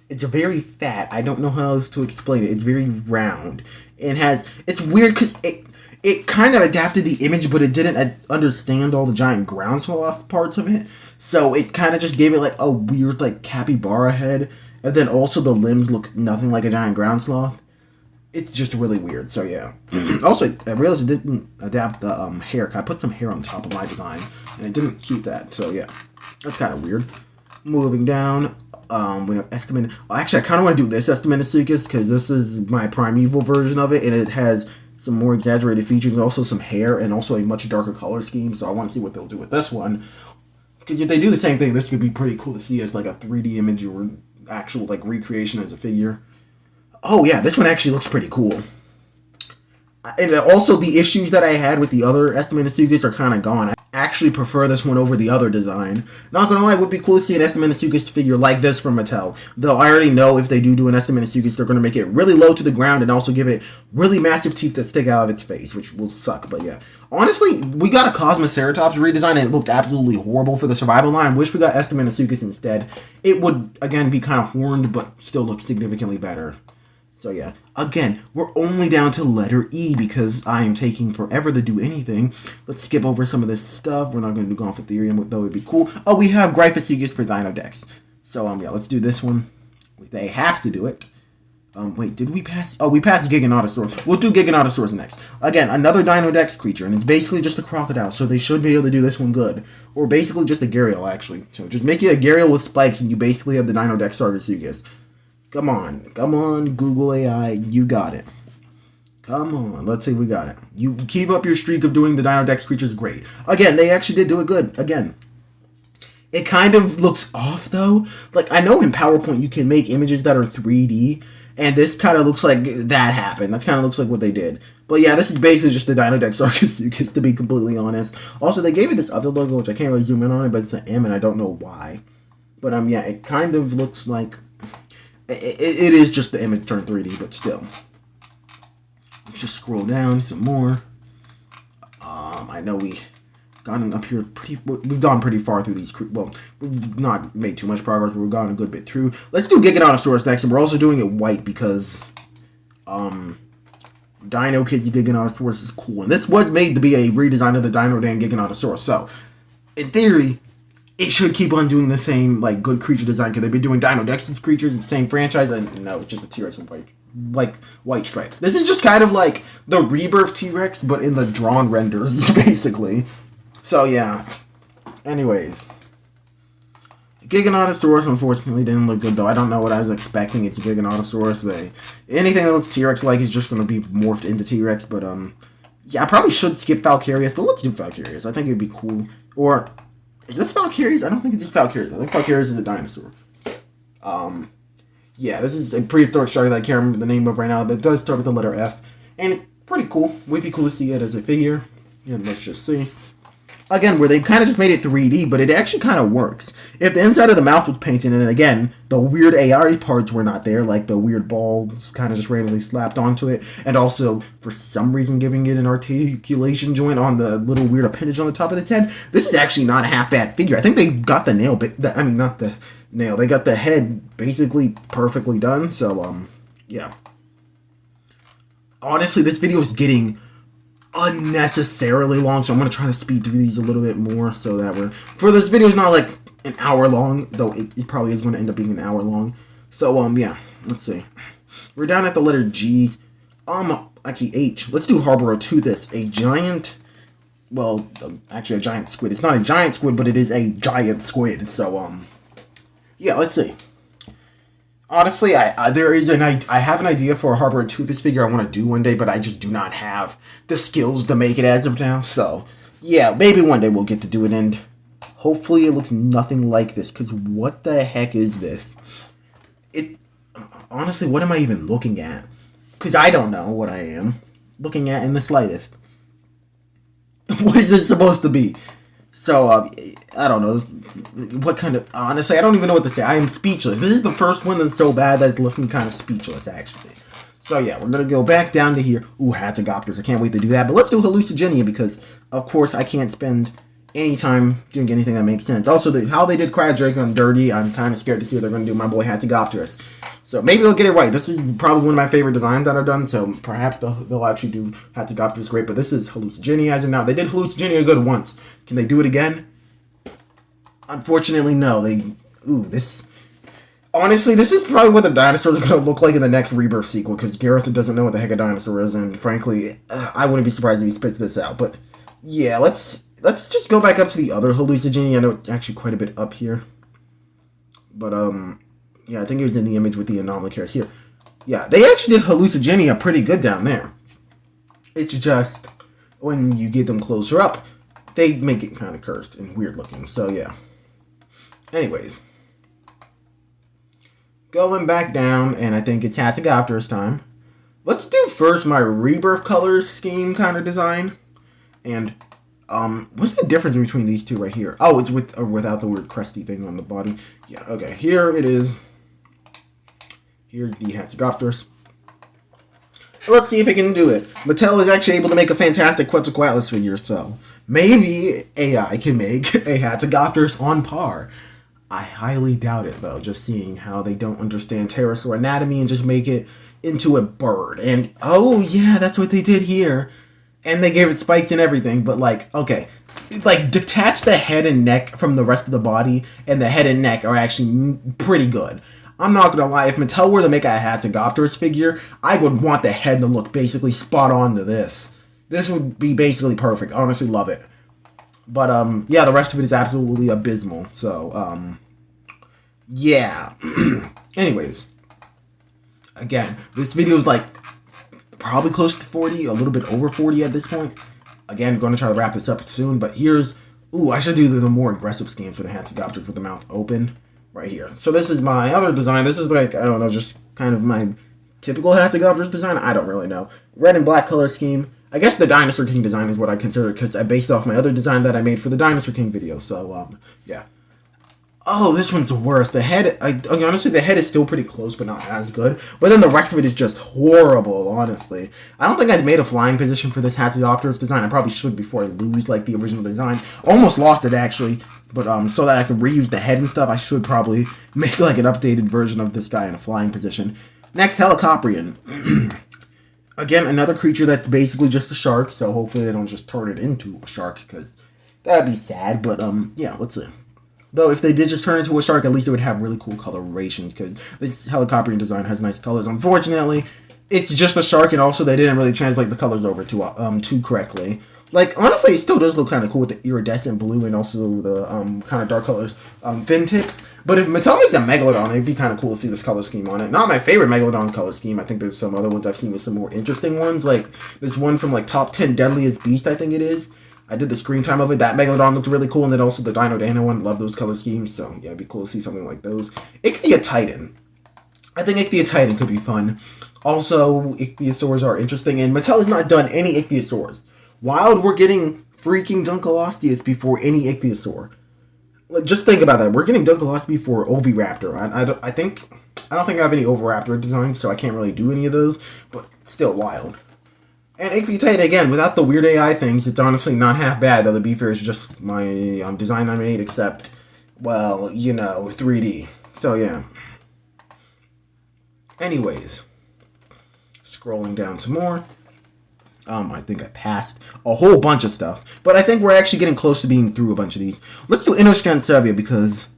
it's very fat. I don't know how else to explain it. It's very round. It's weird because it kind of adapted the image, but it didn't understand all the giant ground sloth parts of it. So it kind of just gave it like a weird like capybara head. And then also the limbs look nothing like a giant ground sloth. It's just really weird. So yeah. Also, I realized it didn't adapt the hair. I put some hair on top of my design, and it didn't keep that. So yeah. That's kind of weird. Moving down. We have Estimate. Actually, I kind of want to do this Estiminosuchus because this is my primeval version of it, and it has some more exaggerated features and also some hair and also a much darker color scheme. So I want to see what they'll do with this one. Because if they do the same thing, this could be pretty cool to see as like a 3D image or actual like recreation as a figure. Oh yeah, this one actually looks pretty cool. And also the issues that I had with the other Estimentosuchus are kind of gone. I actually prefer this one over the other design. Not gonna lie, it would be cool to see an Estimentosuchus figure like this from Mattel. Though I already know if they do an Estimentosuchus, they're gonna make it really low to the ground and also give it really massive teeth that stick out of its face, which will suck, but yeah. Honestly, we got a Cosmoceratops redesign and it looked absolutely horrible for the survival line. Wish we got Estimentosuchus instead. It would, again, be kind of horned, but still look significantly better. So yeah, again, we're only down to letter E because I am taking forever to do anything. Let's skip over some of this stuff. We're not going to do Gomphotherium, though it'd be cool. Oh, we have Gryphosuchus for DinoDex. So, yeah, let's do this one. They have to do it. Wait, did we pass? Oh, we passed Giganotosaurus. We'll do Giganotosaurus next. Again, another DinoDex creature, and it's basically just a crocodile, so they should be able to do this one good. Or basically just a Gharial, actually. So just make it a Gharial with spikes, and you basically have the DinoDex Sarcosuchus. Come on, Google AI, you got it. Come on, let's see, we got it. You keep up your streak of doing the DinoDex creatures, great. Again, they actually did do it good, again. It kind of looks off, though. Like, I know in PowerPoint you can make images that are 3D, and this kind of looks like that happened. That kind of looks like what they did. But yeah, this is basically just the DinoDex Sarcosuchus, to be completely honest. Also, they gave it this other logo, which I can't really zoom in on it, but it's an M, and I don't know why. But, yeah, it kind of looks like... It is just the image turned 3D, but still. Let's just scroll down some more. I know we've gone up here we've gone pretty far through these. Well, we've not made too much progress, but we've gone a good bit through. Let's do Giganotosaurus next, and we're also doing it white because, Dino Kids Giganotosaurus is cool, and this was made to be a redesign of the Dinodan Giganotosaurus. So, in theory, it should keep on doing the same, like, good creature design, because they've been doing DinoDex's creatures in the same franchise, and no, it's just a T-Rex with white stripes. This is just kind of like the Rebirth T-Rex, but in the drawn renders, basically. So, yeah. Anyways. Giganotosaurus, unfortunately, didn't look good, though. I don't know what I was expecting. It's a Giganotosaurus. Anything that looks T-Rex-like is just going to be morphed into T-Rex, but, yeah, I probably should skip Valkyrius, but let's do Valkyrius. I think it'd be cool. Or... is this Valkyrius? I don't think it's just Valkyrius. I think Valkyrius is a dinosaur. Yeah, this is a prehistoric shark that I can't remember the name of right now, but it does start with the letter F. And it's pretty cool. Would be cool to see it as a figure. And let's just see. Again, where they kind of just made it 3D, but it actually kind of works. If the inside of the mouth was painted, and again, the weird AR parts were not there, like the weird balls kind of just randomly slapped onto it, and also, for some reason, giving it an articulation joint on the little weird appendage on the top of its head, this is actually not a half-bad figure. I think they got the nail, not the nail, they got the head basically perfectly done, so, yeah. Honestly, this video is getting unnecessarily long, so I'm going to try to speed through these a little bit more so that for this video is not like an hour long, though it probably is going to end up being an hour long. So, yeah, let's see. We're down at the letter G. Actually H. Let's do Harboroughtoothus, a giant, well, actually a giant squid. It's not a giant squid, but it is a giant squid, so, yeah, let's see. Honestly, I have an idea for a Harboroughtoothus figure I want to do one day, but I just do not have the skills to make it as of now. So, yeah, maybe one day we'll get to do it, and hopefully it looks nothing like this, because what the heck is this? Honestly, what am I even looking at? Because I don't know what I am looking at in the slightest. What is this supposed to be? So, I don't know. What kind of... honestly, I don't even know what to say. I am speechless. This is the first one that's so bad that's left me kind of speechless, actually. So, yeah, we're going to go back down to here. Ooh, Hatagopterus. I can't wait to do that. But let's do Hallucigenia because, of course, I can't spend any time doing anything that makes sense. Also, how they did Cryodraco and Dirty, I'm kind of scared to see what they're going to do my boy Hatagopterus. So, maybe they'll get it right. This is probably one of my favorite designs that I've done, so perhaps they'll actually do Hatagopterus great. But this is Hallucigenia as of now. They did Hallucigenia good once. Can they do it again? Unfortunately, no. Honestly, this is probably what the dinosaur is going to look like in the next Rebirth sequel, because Gareth doesn't know what the heck a dinosaur is, and frankly, I wouldn't be surprised if he spits this out. But, yeah, let's just go back up to the other Hallucigenia. I know it's actually quite a bit up here. But, yeah, I think it was in the image with the anomaly hairs here. Yeah, they actually did Hallucigenia pretty good down there. It's just, when you get them closer up, they make it kind of cursed and weird looking. So, yeah. Anyways. Going back down, and I think it's Hatagopterus time. Let's do first my rebirth colors scheme kind of design. And, what's the difference between these two right here? Oh, it's with or without the weird cresty thing on the body. Yeah, okay, here it is. Here's the Hatagopterus. Let's see if it can do it. Mattel is actually able to make a fantastic Quetzalcoatlus figure, so maybe AI can make a Hatagopterus on par. I highly doubt it, though, just seeing how they don't understand pterosaur anatomy and just make it into a bird. And, oh, yeah, that's what they did here. And they gave it spikes and everything, but, like, okay. Like, detach the head and neck from the rest of the body, and the head and neck are actually pretty good. I'm not gonna lie, if Mattel were to make a Hatagopterus figure, I would want the head to look basically spot on to this. This would be basically perfect. I honestly love it. But, yeah, the rest of it is absolutely abysmal. So, yeah. Anyways. Again, this video is, like, probably close to 40, a little bit over 40 at this point. Again, going to try to wrap this up soon, but here's... Ooh, I should do the more aggressive scans for the Hatagopterus with the mouth open. Right here. So this is my other design. This is, like, I don't know, just kind of my typical Hatagopterus design. I don't really know. Red and black color scheme. I guess the Dinosaur King design is what I consider, because I based off my other design that I made for the Dinosaur King video. So, yeah. Oh, this one's the worst. The head, honestly, the head is still pretty close, but not as good. But then the rest of it is just horrible, honestly. I don't think I've made a flying position for this Hatagopterus design. I probably should before I lose, like, the original design. Almost lost it, actually. But, so that I could reuse the head and stuff, I should probably make, like, an updated version of this guy in a flying position. Next, Helicoprion. Again, another creature that's basically just a shark, so hopefully they don't just turn it into a shark, because that'd be sad, but, yeah, let's see. Though, if they did just turn it into a shark, at least it would have really cool colorations, because this Helicoprion design has nice colors. Unfortunately, it's just a shark, and also they didn't really translate the colors over too correctly. Like, honestly, it still does look kind of cool with the iridescent blue and also the kind of dark colors fin tips. But if Mattel makes a Megalodon, it'd be kind of cool to see this color scheme on it. Not my favorite Megalodon color scheme. I think there's some other ones I've seen with some more interesting ones. Like, this one from, like, Top 10 Deadliest Beast, I think it is. I did the screen time of it. That Megalodon looked really cool. And then also the Dino one. Love those color schemes. So, yeah, it'd be cool to see something like those. Ichthyotitan. I think Ichthyotitan could be fun. Also, Ichthyosaurs are interesting. And Mattel has not done any Ichthyosaurs. Wild, we're getting freaking Dunkleosteus before any Ichthyosaur. Like, just think about that. We're getting Dunkleosteus before Oviraptor. I don't think I have any Oviraptor designs, so I can't really do any of those. But still wild. And Ichthyotitan, again, without the weird AI things, it's honestly not half bad. Though the beefer is just my design I made, except, well, you know, 3D. So yeah. Anyways, scrolling down some more. I think I passed a whole bunch of stuff. But I think we're actually getting close to being through a bunch of these. Let's do Inostransevia because,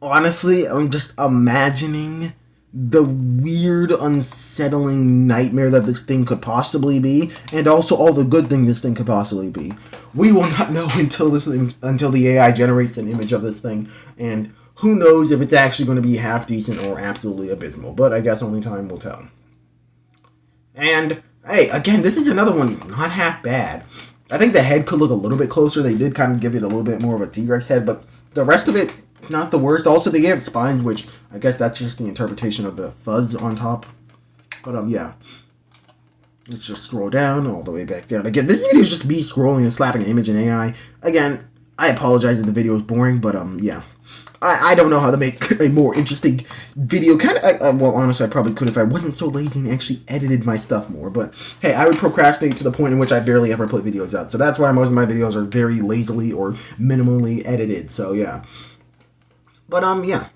honestly, I'm just imagining the weird, unsettling nightmare that this thing could possibly be. And also all the good thing this thing could possibly be. We will not know until the AI generates an image of this thing. And who knows if it's actually going to be half decent or absolutely abysmal. But I guess only time will tell. And... hey, again, this is another one, not half bad. I think the head could look a little bit closer. They did kind of give it a little bit more of a T-Rex head, but the rest of it, not the worst. Also, they gave it spines, which I guess that's just the interpretation of the fuzz on top. But, yeah. Let's just scroll down, all the way back down. Again, this video is just me scrolling and slapping an image in AI. Again, I apologize if the video is boring, but, yeah. I don't know how to make a more interesting video. Well, honestly, I probably could if I wasn't so lazy and actually edited my stuff more. But, hey, I would procrastinate to the point in which I barely ever put videos out. So that's why most of my videos are very lazily or minimally edited. So, yeah. But, yeah.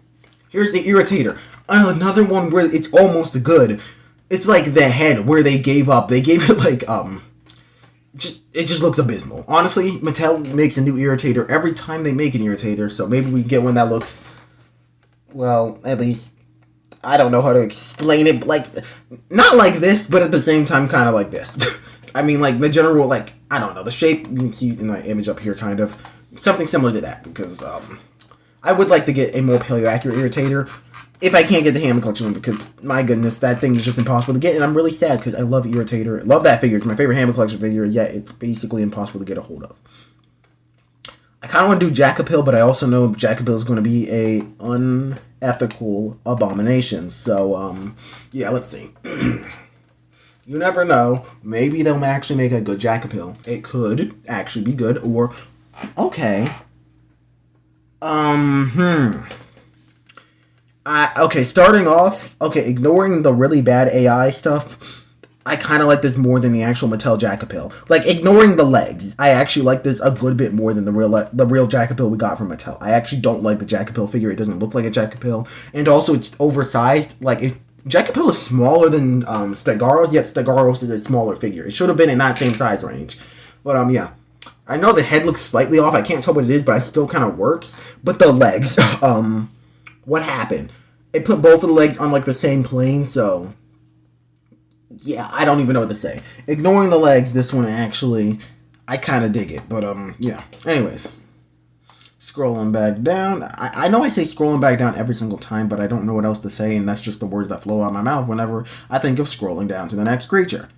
Here's the Irritator. Another one where it's almost good. It's like the head where they gave up. They gave it, like, it just looks abysmal. Honestly, Mattel makes a new Irritator every time they make an Irritator, so maybe we get one that looks, well, at least, I don't know how to explain it, like, not like this, but at the same time, kind of like this. I mean, like, the general, like, I don't know, the shape, you can see in my image up here, kind of, something similar to that, because, I would like to get a more paleo-accurate Irritator, if I can't get the Hammer Collection one, because, my goodness, that thing is just impossible to get, and I'm really sad, because I love Irritator. I love that figure. It's my favorite Hammer Collection figure, yet it's basically impossible to get a hold of. I kind of want to do Jackapil, but I also know Jackapil is going to be a unethical abomination. So, yeah, let's see. You never know. Maybe they'll actually make a good Jackapil. It could actually be good, or okay. Okay, starting off, ignoring the really bad AI stuff, I kind of like this more than the actual Mattel Jackapil. Like, ignoring the legs, I actually like this a good bit more than the real Jackapil we got from Mattel. I actually don't like the Jackapil figure. It doesn't look like a Jackapil, and also it's oversized. Like, Jackapil is smaller than Stegoros, yet Stegoros is a smaller figure. It should have been in that same size range. But, yeah. I know the head looks slightly off. I can't tell what it is, but it still kind of works. But the legs, what happened? It put both of the legs on, like, the same plane, so... Yeah, I don't even know what to say. Ignoring the legs, this one actually... I kind of dig it, but, yeah. Anyways. Scrolling back down. I know I say scrolling back down every single time, but I don't know what else to say, and that's just the words that flow out of my mouth whenever I think of scrolling down to the next creature.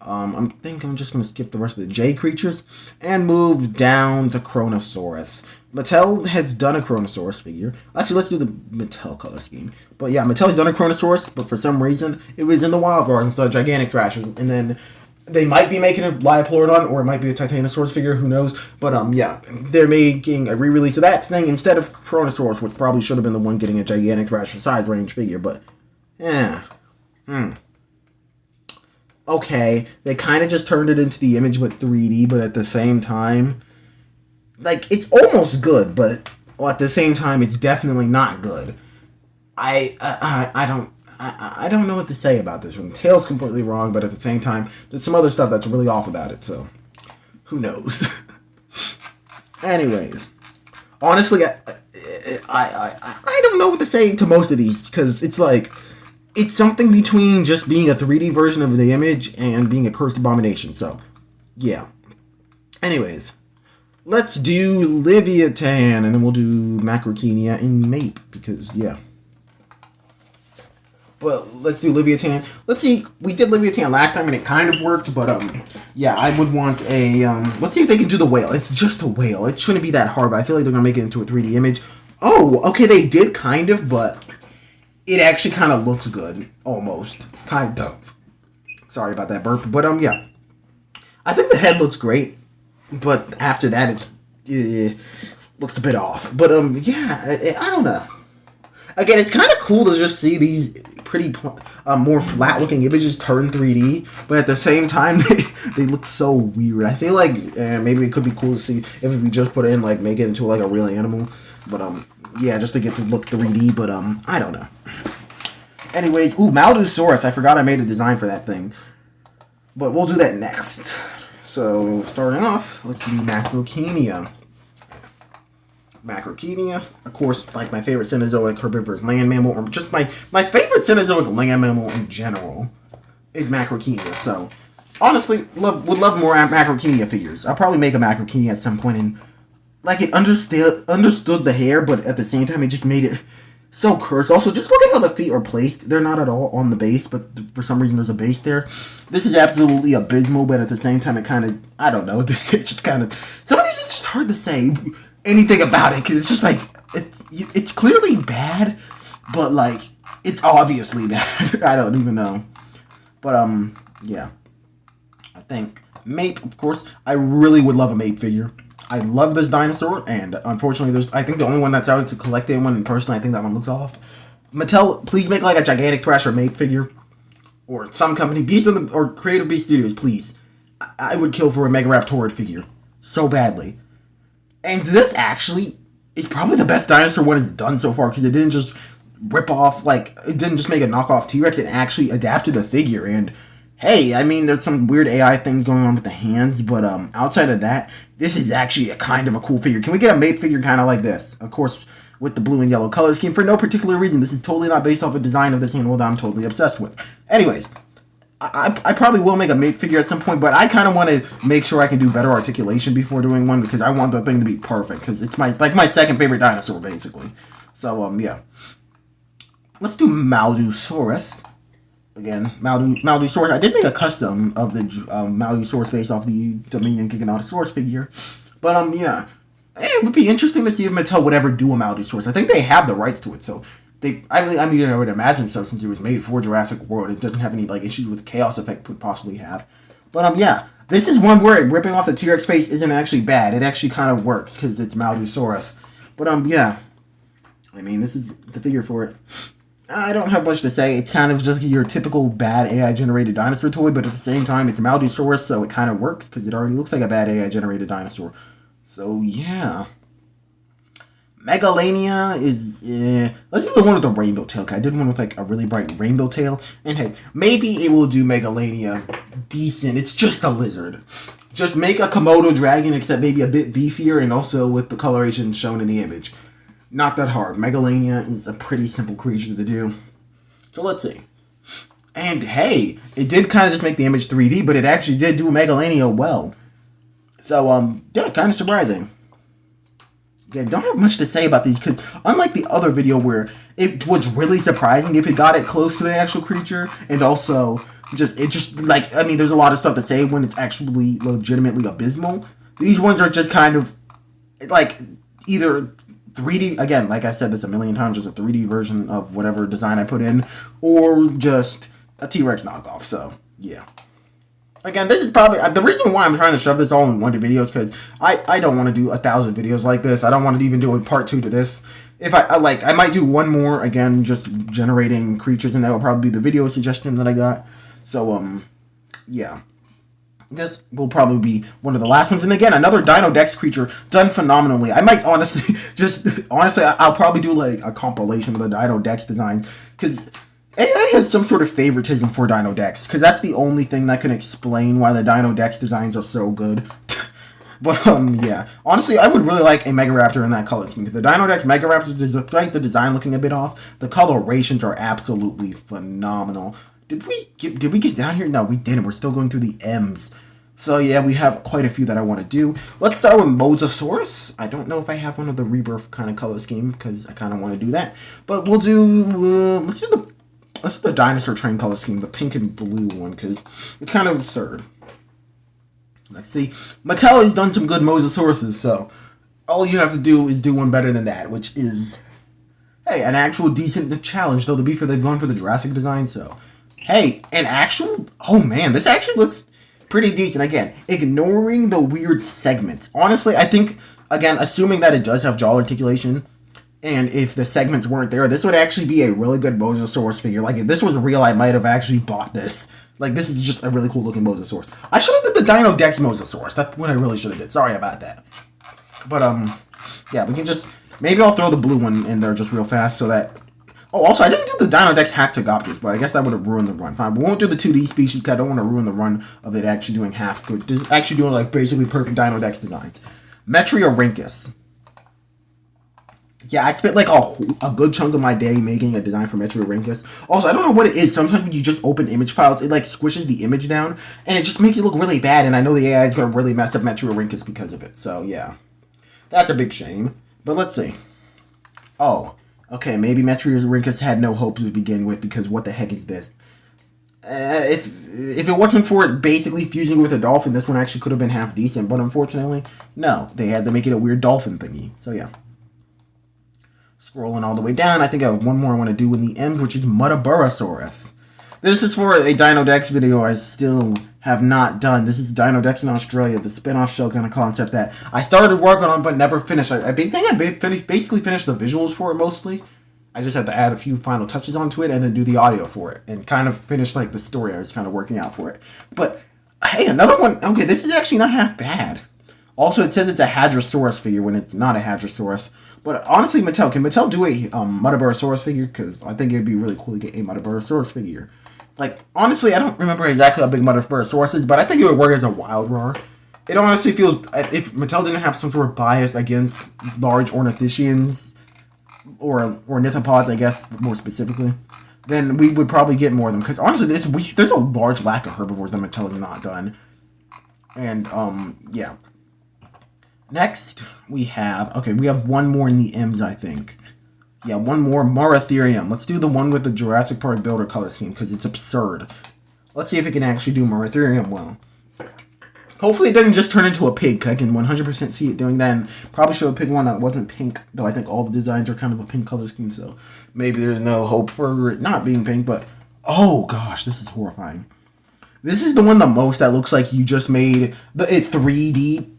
I think I'm just going to skip the rest of the J creatures and move down to Chronosaurus. Mattel has done a Chronosaurus figure. Actually, let's do the Mattel color scheme. But yeah, Mattel has done a Chronosaurus, but for some reason, it was in the Wild Guard instead of Gigantic Thrashers. And then they might be making a Liapleurodon, or it might be a Titanosaurus figure, who knows. But yeah, they're making a re-release of that thing instead of Chronosaurus, which probably should have been the one getting a Gigantic Thrasher size range figure. But, yeah. Okay, they kind of just turned it into the image with 3D, but at the same time, like, it's almost good, but at the same time, it's definitely not good. I don't know what to say about this one. The tail's completely wrong, but at the same time, there's some other stuff that's really off about it, so who knows? Anyways, honestly, I don't know what to say to most of these, because it's like, it's something between just being a 3D version of the image and being a cursed abomination. So, yeah. Anyways, let's do Leviathan, and then we'll do Macrokenia and Mape, because, yeah. Well, let's do Leviathan. Let's see, we did Leviathan last time, and it kind of worked, but, yeah, I would want a, let's see if they can do the whale. It's just a whale. It shouldn't be that hard, but I feel like they're going to make it into a 3D image. Oh, okay, they did kind of, but... It actually kind of looks good, almost, kind of. Sorry about that burp, but yeah. I think the head looks great, but after that, it looks a bit off. But yeah, I don't know. Again, it's kind of cool to just see these pretty more flat-looking images turn 3D, but at the same time, they look so weird. I feel like maybe it could be cool to see if we just put it in, like, make it into like a real animal, but yeah, just to get to look 3D, but I don't know. Anyways, ooh, Maldusaurus. I forgot I made a design for that thing. But we'll do that next. So, starting off, let's do Macrokenia. Macrokenia, of course, like my favorite Cenozoic herbivorous land mammal, or just my favorite Cenozoic land mammal in general is Macrokenia. So, honestly, would love more Macrokenia figures. I'll probably make a Macrokenia at some point, and like, it understood the hair, but at the same time, it just made it so cursed. Also, just look at how the feet are placed. They're not at all on the base, but for some reason there's a base there. This is absolutely abysmal, but at the same time, it kind of, I don't know, this is just kind of, some of these it's just hard to say anything about it, because it's just like, it's clearly bad, but like, it's obviously bad. I don't even know. But, yeah. I think Mape, of course, I really would love a Mape figure. I love this dinosaur, and unfortunately, I think the only one that's out to collect it one, and personally, I think that one looks off. Mattel, please make like a Gigantic Thrasher Mape figure, or some company, or Creative Beast Studios, please. I would kill for a Megaraptorid figure so badly. And this actually is probably the best dinosaur one it's done so far, because it didn't just rip off, like, it didn't just make a knockoff T-Rex, it actually adapted the figure, and hey, I mean, there's some weird AI things going on with the hands, but outside of that, this is actually a kind of a cool figure. Can we get a Mape figure kind of like this? Of course, with the blue and yellow color scheme, for no particular reason. This is totally not based off a design of this animal that I'm totally obsessed with. Anyways, I probably will make a Mape figure at some point, but I kind of want to make sure I can do better articulation before doing one, because I want the thing to be perfect, because it's my second favorite dinosaur, basically. So, yeah. Let's do Maldusaurus. Again, Maldusaurus. I did make a custom of the Maldusaurus based off the Dominion Giganotosaurus figure. But, yeah. it would be interesting to see if Mattel would ever do a Maldosaurus. I think they have the rights to it, so I mean, I would imagine so, since it was made for Jurassic World. It doesn't have any like issues with chaos effect could possibly have. But yeah, this is one where ripping off the T-Rex face isn't actually bad. It actually kind of works because it's Maldosaurus. But yeah, I mean, this is the figure for it. I don't have much to say. It's kind of just your typical bad AI-generated dinosaur toy, but at the same time, it's Maldosaurus, so it kind of works because it already looks like a bad AI-generated dinosaur. So yeah. Megalania is, let's do the one with the rainbow tail. I did one with like a really bright rainbow tail. And hey, maybe it will do Megalania decent. It's just a lizard. Just make a Komodo dragon, except maybe a bit beefier and also with the coloration shown in the image. Not that hard. Megalania is a pretty simple creature to do. So let's see. And hey, it did kind of just make the image 3D, but it actually did do Megalania well. So, yeah, kind of surprising. Again, don't have much to say about these because unlike the other video where it was really surprising if it got it close to the actual creature, and also just like, I mean, there's a lot of stuff to say when it's actually legitimately abysmal. These ones are just kind of like either 3D, again, like I said this a million times, just a 3D version of whatever design I put in, or just a T-Rex knockoff. So yeah. Again, this is probably the reason why I'm trying to shove this all in one video is because I don't want to do 1,000 videos like this. I don't want to even do a part 2 to this. If I might do one more, again, just generating creatures, and that will probably be the video suggestion that I got. So, yeah. This will probably be one of the last ones. And again, another DinoDex creature done phenomenally. I might honestly, I'll probably do like a compilation of the DinoDex designs, because AI has some sort of favoritism for DinoDex, because that's the only thing that can explain why the DinoDex designs are so good. But, yeah. Honestly, I would really like a Megaraptor in that color scheme, because the DinoDex Megaraptor, despite the design looking a bit off, the colorations are absolutely phenomenal. Did we get down here? No, we didn't. We're still going through the M's. So, yeah, we have quite a few that I want to do. Let's start with Mosasaurus. I don't know if I have one of the Rebirth kind of color scheme, because I kind of want to do that. But we'll do, let's do the Dinosaur Train color scheme, the pink and blue one, because it's kind of absurd. Let's see. Mattel has done some good Mosasauruses, so all you have to do is do one better than that, which is, hey, an actual decent challenge, though, to be fair, they've gone for the Jurassic design, so, hey, an actual, oh man, this actually looks pretty decent. Again, ignoring the weird segments. Honestly, I think, again, assuming that it does have jaw articulation, and if the segments weren't there, this would actually be a really good Mosasaurus figure. Like, if this was real, I might have actually bought this. Like, this is just a really cool looking Mosasaurus. I should have did the DinoDex Mosasaurus. That's what I really should have did. Sorry about that. But, yeah, we can just, maybe I'll throw the blue one in there just real fast so that, oh, also, I didn't do the DinoDex Hactogopterus, but I guess that would have ruined the run. Fine, we won't do the 2D species because I don't want to ruin the run of it actually doing half good. Just actually doing, like, basically perfect DinoDex designs. Metriorhynchus. Yeah, I spent like a good chunk of my day making a design for Metriorhynchus. Also, I don't know what it is. Sometimes when you just open image files, it like squishes the image down, and it just makes it look really bad, and I know the AI is going to really mess up Metriorhynchus because of it. So, yeah. That's a big shame. But let's see. Oh, okay, maybe Metriorhynchus had no hope to begin with, because what the heck is this? If it wasn't for it basically fusing with a dolphin, this one actually could have been half decent, but unfortunately, no. They had to make it a weird dolphin thingy. So, yeah. Scrolling all the way down, I think I have one more I want to do in the M's, which is Muttaburrasaurus. This is for a DinoDex video I still have not done. This is DinoDex in Australia, the spin-off show kind of concept that I started working on but never finished. I think I basically finished the visuals for it mostly. I just had to add a few final touches onto it and then do the audio for it and kind of finish like the story I was kind of working out for it. But hey, another one. Okay, this is actually not half bad. Also, it says it's a Hadrosaurus figure when it's not a Hadrosaurus. But honestly, can Mattel do a Muttaburrasaurus figure? Because I think it would be really cool to get a Muttaburrasaurus figure. Like, honestly, I don't remember exactly how big Muttaburrasaurus is, but I think it would work as a wild roar. It honestly feels, if Mattel didn't have some sort of bias against large ornithischians, or ornithopods, I guess, more specifically, then we would probably get more of them. Because honestly, there's a large lack of herbivores that Mattel has not done. And, yeah. Next, we have one more in the M's, I think. Yeah, one more, Moratherium. Let's do the one with the Jurassic Park builder color scheme, because it's absurd. Let's see if it can actually do Moratherium well. Hopefully it doesn't just turn into a pig. I can 100% see it doing that. And probably show a pig one that wasn't pink, though I think all the designs are kind of a pink color scheme, so maybe there's no hope for it not being pink, but oh gosh, this is horrifying. This is the one the most that looks like you just made it 3D.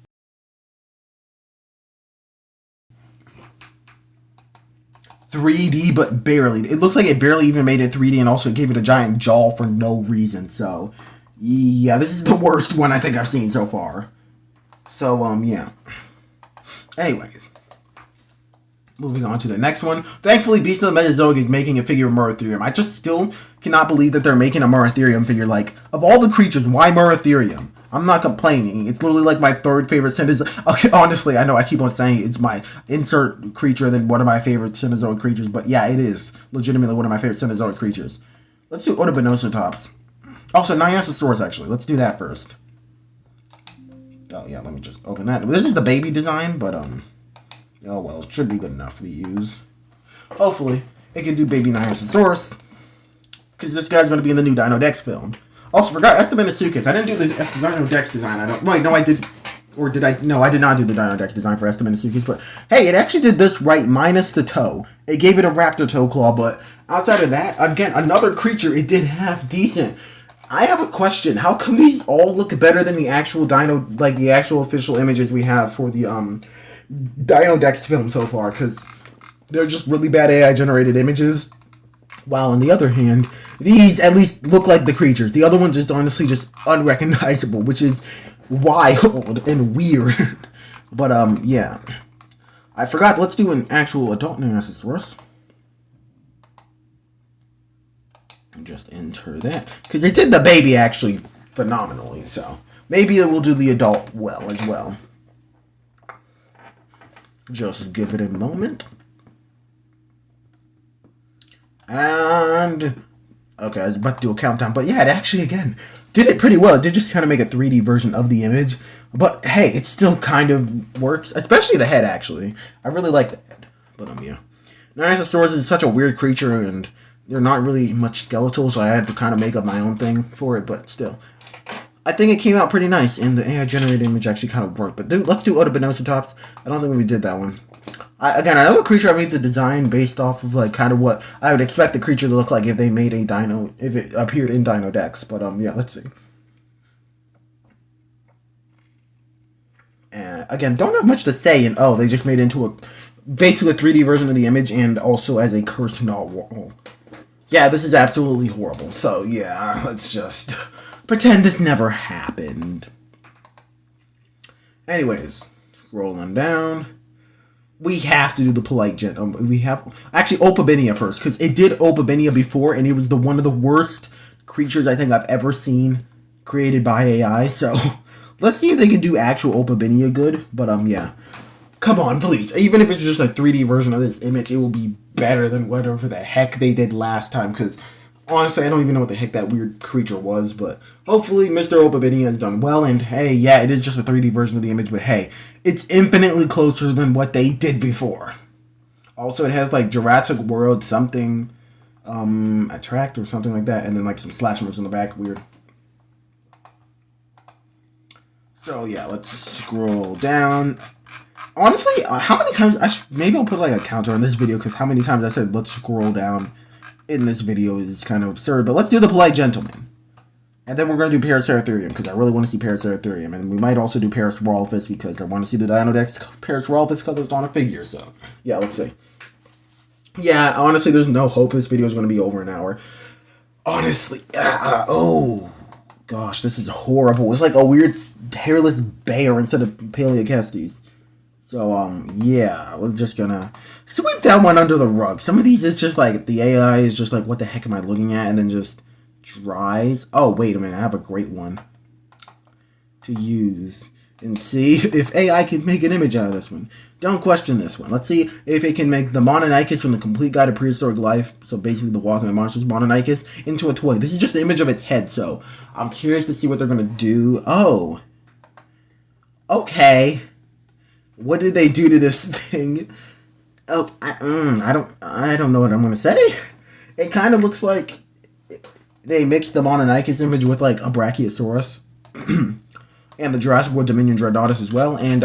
But barely. It looks like it barely even made it 3D, and also gave it a giant jaw for no reason, so yeah, this is the worst one I think I've seen so far. So, yeah. Anyways. Moving on to the next one. Thankfully, Beast of the Mesozoic is making a figure of Muratherium. I just still cannot believe that they're making a Muratherium figure. Like, of all the creatures, why Muratherium? I'm not complaining. It's literally like my third favorite Cenozoic. Okay, honestly, I know I keep on saying it's my insert creature than one of my favorite Cenozoic creatures, but yeah, it is legitimately one of my favorite Cenozoic creatures. Let's do Odobenocetops. Also, Nyasasaurus, actually. Let's do that first. Oh, yeah, let me just open that. This is the baby design, but, oh, well, it should be good enough to use. Hopefully, it can do baby Nyasasaurus, because this guy's going to be in the new DinoDex film. Also, forgot Estamenasuchus. I didn't do the DinoDex design. Wait, no, I did. Or did I? No, I did not do the DinoDex design for Estamenasuchus, but hey, it actually did this right, minus the toe. It gave it a raptor toe claw, but outside of that, again, another creature, it did half decent. I have a question. How come these all look better than the actual Dino, like the actual official images we have for the DinoDex film so far? Because they're just really bad AI generated images. While on the other hand, these at least look like the creatures. The other ones just honestly just unrecognizable, which is wild and weird. But yeah, I forgot. Let's do an actual adult Nyasasaurus. Just enter that, because it did the baby actually phenomenally, so maybe it will do the adult well as well. Just give it a moment. And okay, I was about to do a countdown, but yeah, it actually again did it pretty well. It did just kind of make a 3D version of the image, but hey, it still kind of works, especially the head actually. I really like the head, but yeah. Nyasasaurus is such a weird creature, and they're not really much skeletal, so I had to kind of make up my own thing for it, but still. I think it came out pretty nice, and the AI-generated image actually kind of worked. But let's do Odobenocetops. I don't think we did that one. Again, another creature I made the design based off of, like, kind of what I would expect the creature to look like if they made a dino, if it appeared in DinoDex. But, yeah, let's see. Again, don't have much to say, and they just made it into basically a 3D version of the image, and also as a cursed narwhal. Yeah, this is absolutely horrible. So, yeah, let's just pretend this never happened. Anyways, scrolling down. We have to do the polite we have... Actually, Opabinia first, because it did Opabinia before, and it was one of the worst creatures I think I've ever seen created by AI. So, let's see if they can do actual Opabinia good. But, yeah. Come on, please. Even if it's just a 3D version of this image, it will be better than whatever the heck they did last time. Because, honestly, I don't even know what the heck that weird creature was. But, hopefully, Mr. Opabinia has done well. And, hey, yeah, it is just a 3D version of the image. But, hey, it's infinitely closer than what they did before. Also, it has, like, Jurassic World something, attract or something like that. And then, like, some slash marks on the back. Weird. So, yeah, let's scroll down. Honestly, how many times... maybe I'll put, like, a counter on this video, because how many times I said let's scroll down in this video is kind of absurd. But let's do the Polite Gentleman. And then we're going to do Paraceratherium, because I really want to see Paraceratherium. And we might also do Paraswarolphus, because I want to see the Dinodex Paraswarolphus colors on a figure. So, yeah, let's see. Yeah, honestly, there's no hope this video is going to be over an hour. Honestly, oh... Gosh, this is horrible. It's like a weird hairless bear instead of Paleocastes. So, yeah, we're just gonna sweep that one under the rug. Some of these, it's just like, the AI is just like, what the heck am I looking at? And then just dries. Oh, wait a minute, I have a great one to use. And see if AI can make an image out of this one. Don't question this one. Let's see if it can make the Mononicus from the Complete Guide to Prehistoric Life, so basically the Walking Monsters Mononicus, into a toy. This is just the image of its head, so I'm curious to see what they're going to do. Oh. Okay. What did they do to this thing? Oh, I don't know what I'm going to say. It kind of looks like they mixed the Mononicus image with, like, a Brachiosaurus. and the Jurassic World Dominion Dreadnoughtus as well. And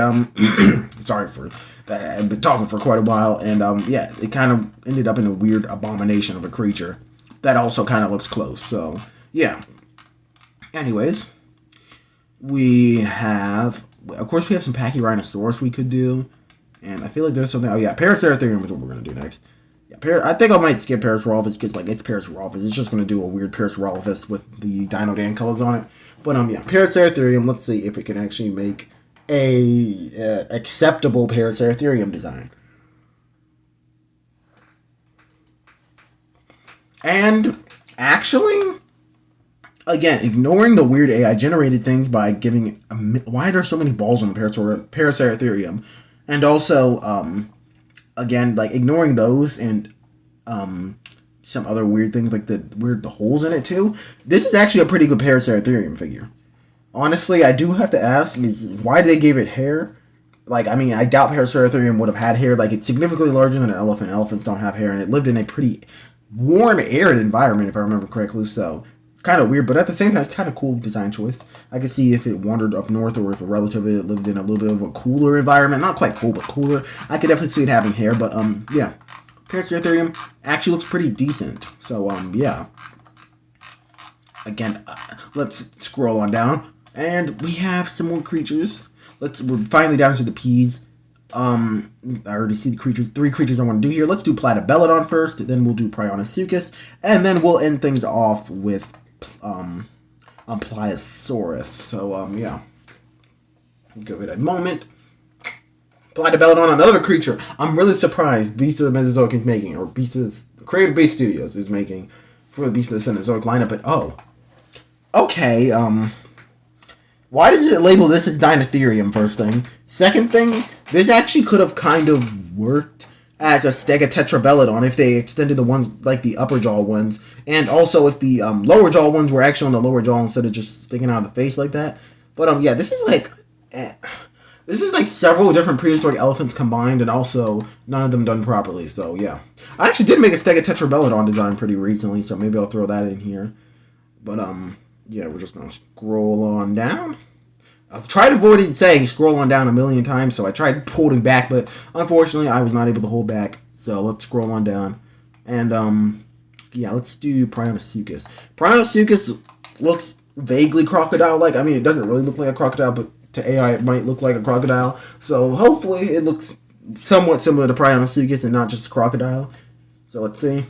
sorry for that, I've been talking for quite a while. And yeah, it kind of ended up in a weird abomination of a creature that also kind of looks close. So yeah. Anyways, we have, of course, we have some Pachyrhinosaurus we could do. And I feel like there's something. Oh yeah, Paraceratherium is what we're gonna do next. Yeah, I think I might skip Parasaurolophus because like it's Parasaurolophus. It's just gonna do a weird Parasaurolophus with the DinoDex colors on it. But yeah, Paraceratherium. Let's see if we can actually make a acceptable Paraceratherium design. And actually, again, ignoring the weird AI generated things by giving why are there so many balls on the Paraceratherium. And also, again, like ignoring those and some other weird things like the holes in it too. This is actually a pretty good Paraceratherium figure. Honestly, I do have to ask is why they gave it hair. Like, I mean, I doubt Paraceratherium would have had hair. Like, it's significantly larger than an elephant. Elephants don't have hair, and it lived in a pretty warm, arid environment, if I remember correctly. So kind of weird, but at the same time, it's kind of cool design choice. I could see if it wandered up north or if a relative of it lived in a little bit of a cooler environment. Not quite cool, but cooler. I could definitely see it having hair, but yeah. Paraceratherium actually looks pretty decent. So yeah. Again, let's scroll on down, and we have some more creatures. We're finally down to the P's. I already see the creatures. 3 creatures I want to do here. Let's do Platybeladon first, then we'll do Prionosuchus, and then we'll end things off with Pliosaurus. So yeah, give it a moment. Platybeladon, another creature I'm really surprised Beast of the Mesozoic is making, or Beast of the Creative Base Studios is making for the Beast of the Cenozoic lineup. But oh, okay. Why does it label this as Dinotherium? First thing. Second thing, this actually could have kind of worked as a Stegotetrabelodon if they extended the ones like the upper jaw ones, and also if the lower jaw ones were actually on the lower jaw instead of just sticking out of the face like that. But yeah, this is like several different prehistoric elephants combined, and also none of them done properly. So yeah, I actually did make a Stegotetrabelodon design pretty recently, so maybe I'll throw that in here. But yeah, we're just gonna scroll on down. I've tried avoiding saying scroll on down a million times, so I tried holding back, but unfortunately I was not able to hold back. So let's scroll on down. And yeah, let's do Prionosuchus. Prionosuchus looks vaguely crocodile-like. I mean, it doesn't really look like a crocodile, but to AI it might look like a crocodile. So hopefully it looks somewhat similar to Prionosuchus and not just a crocodile. So let's see.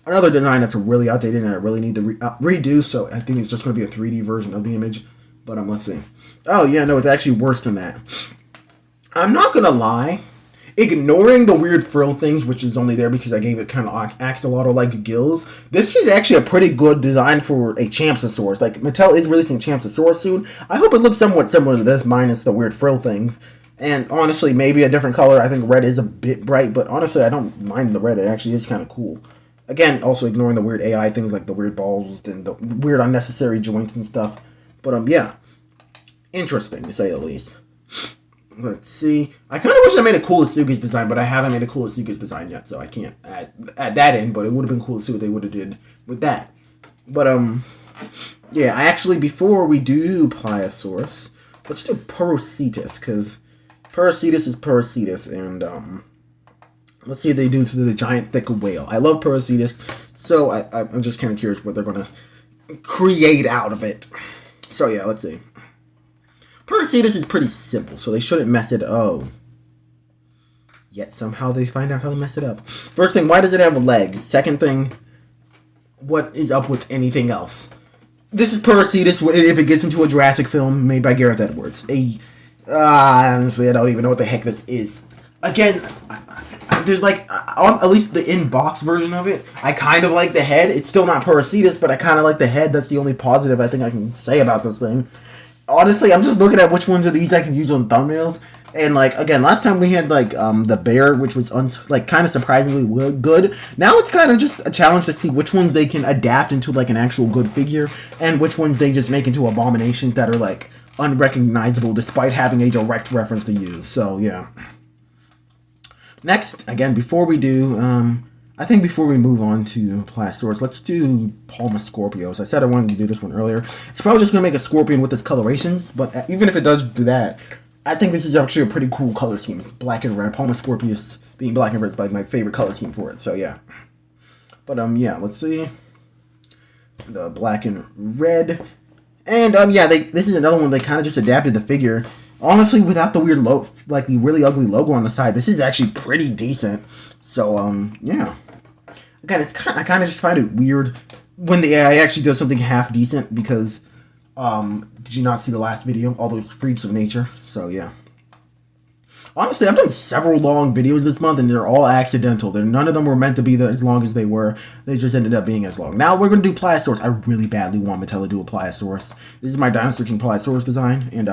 Another design that's really outdated and I really need to redo, so I think it's just going to be a 3D version of the image. But let's see. Oh, yeah, no, it's actually worse than that. I'm not going to lie. Ignoring the weird frill things, which is only there because I gave it kind of axolotl-like gills, this is actually a pretty good design for a Champsosaurus. Like, Mattel is releasing Champsosaurus soon. I hope it looks somewhat similar to this, minus the weird frill things. And honestly, maybe a different color. I think red is a bit bright, but honestly, I don't mind the red. It actually is kind of cool. Again, also ignoring the weird AI things like the weird balls and the weird unnecessary joints and stuff. But yeah, interesting to say the least. Let's see. I kind of wish I made a Coolasuchus design, but I haven't made a Coolasuchus design yet, so I can't add that in. But it would have been cool to see what they would have did with that. But yeah, I actually, before we do Pliosaurus, let's do Porocetus, because Porocetus is Porocetus, and let's see what they do to the giant thick whale. I love Porocetus, so I'm just kind of curious what they're gonna create out of it. So yeah, let's see. Porocetus is pretty simple, so they shouldn't mess it up. Yet somehow they find out how to mess it up. First thing, why does it have legs? Second thing, what is up with anything else? This is Porocetus if it gets into a Jurassic film made by Gareth Edwards. Honestly, I don't even know what the heck this is. Again, there's like, at least the in-box version of it, I kind of like the head. It's still not Porocetus, but I kind of like the head. That's the only positive I think I can say about this thing. Honestly, I'm just looking at which ones of these I can use on thumbnails. And, like, again, last time we had, like, the bear, which was, kind of surprisingly good. Now it's kind of just a challenge to see which ones they can adapt into, like, an actual good figure. And which ones they just make into abominations that are, like, unrecognizable despite having a direct reference to use. So, yeah. Next, again, before we do, I think before we move on to Pliosaurus, let's do Palmascorpios. I said I wanted to do this one earlier. It's probably just going to make a scorpion with its colorations, but even if it does do that, I think this is actually a pretty cool color scheme. It's black and red. Palmascorpius being black and red is like my favorite color scheme for it, so yeah. But yeah, let's see. The black and red. And yeah, this is another one they kind of just adapted the figure. Honestly, without the weird like the really ugly logo on the side, this is actually pretty decent. So yeah. Again, I kind of just find it weird when the AI actually does something half decent because did you not see the last video? All those freaks of nature. So yeah. Honestly, I've done several long videos this month, and they're all accidental. None of them were meant to be as long as they were. They just ended up being as long. Now, we're going to do Pliosaurus. I really badly want Mattel to do a Pliosaurus. This is my Dinosaur King Pliosaurus design, and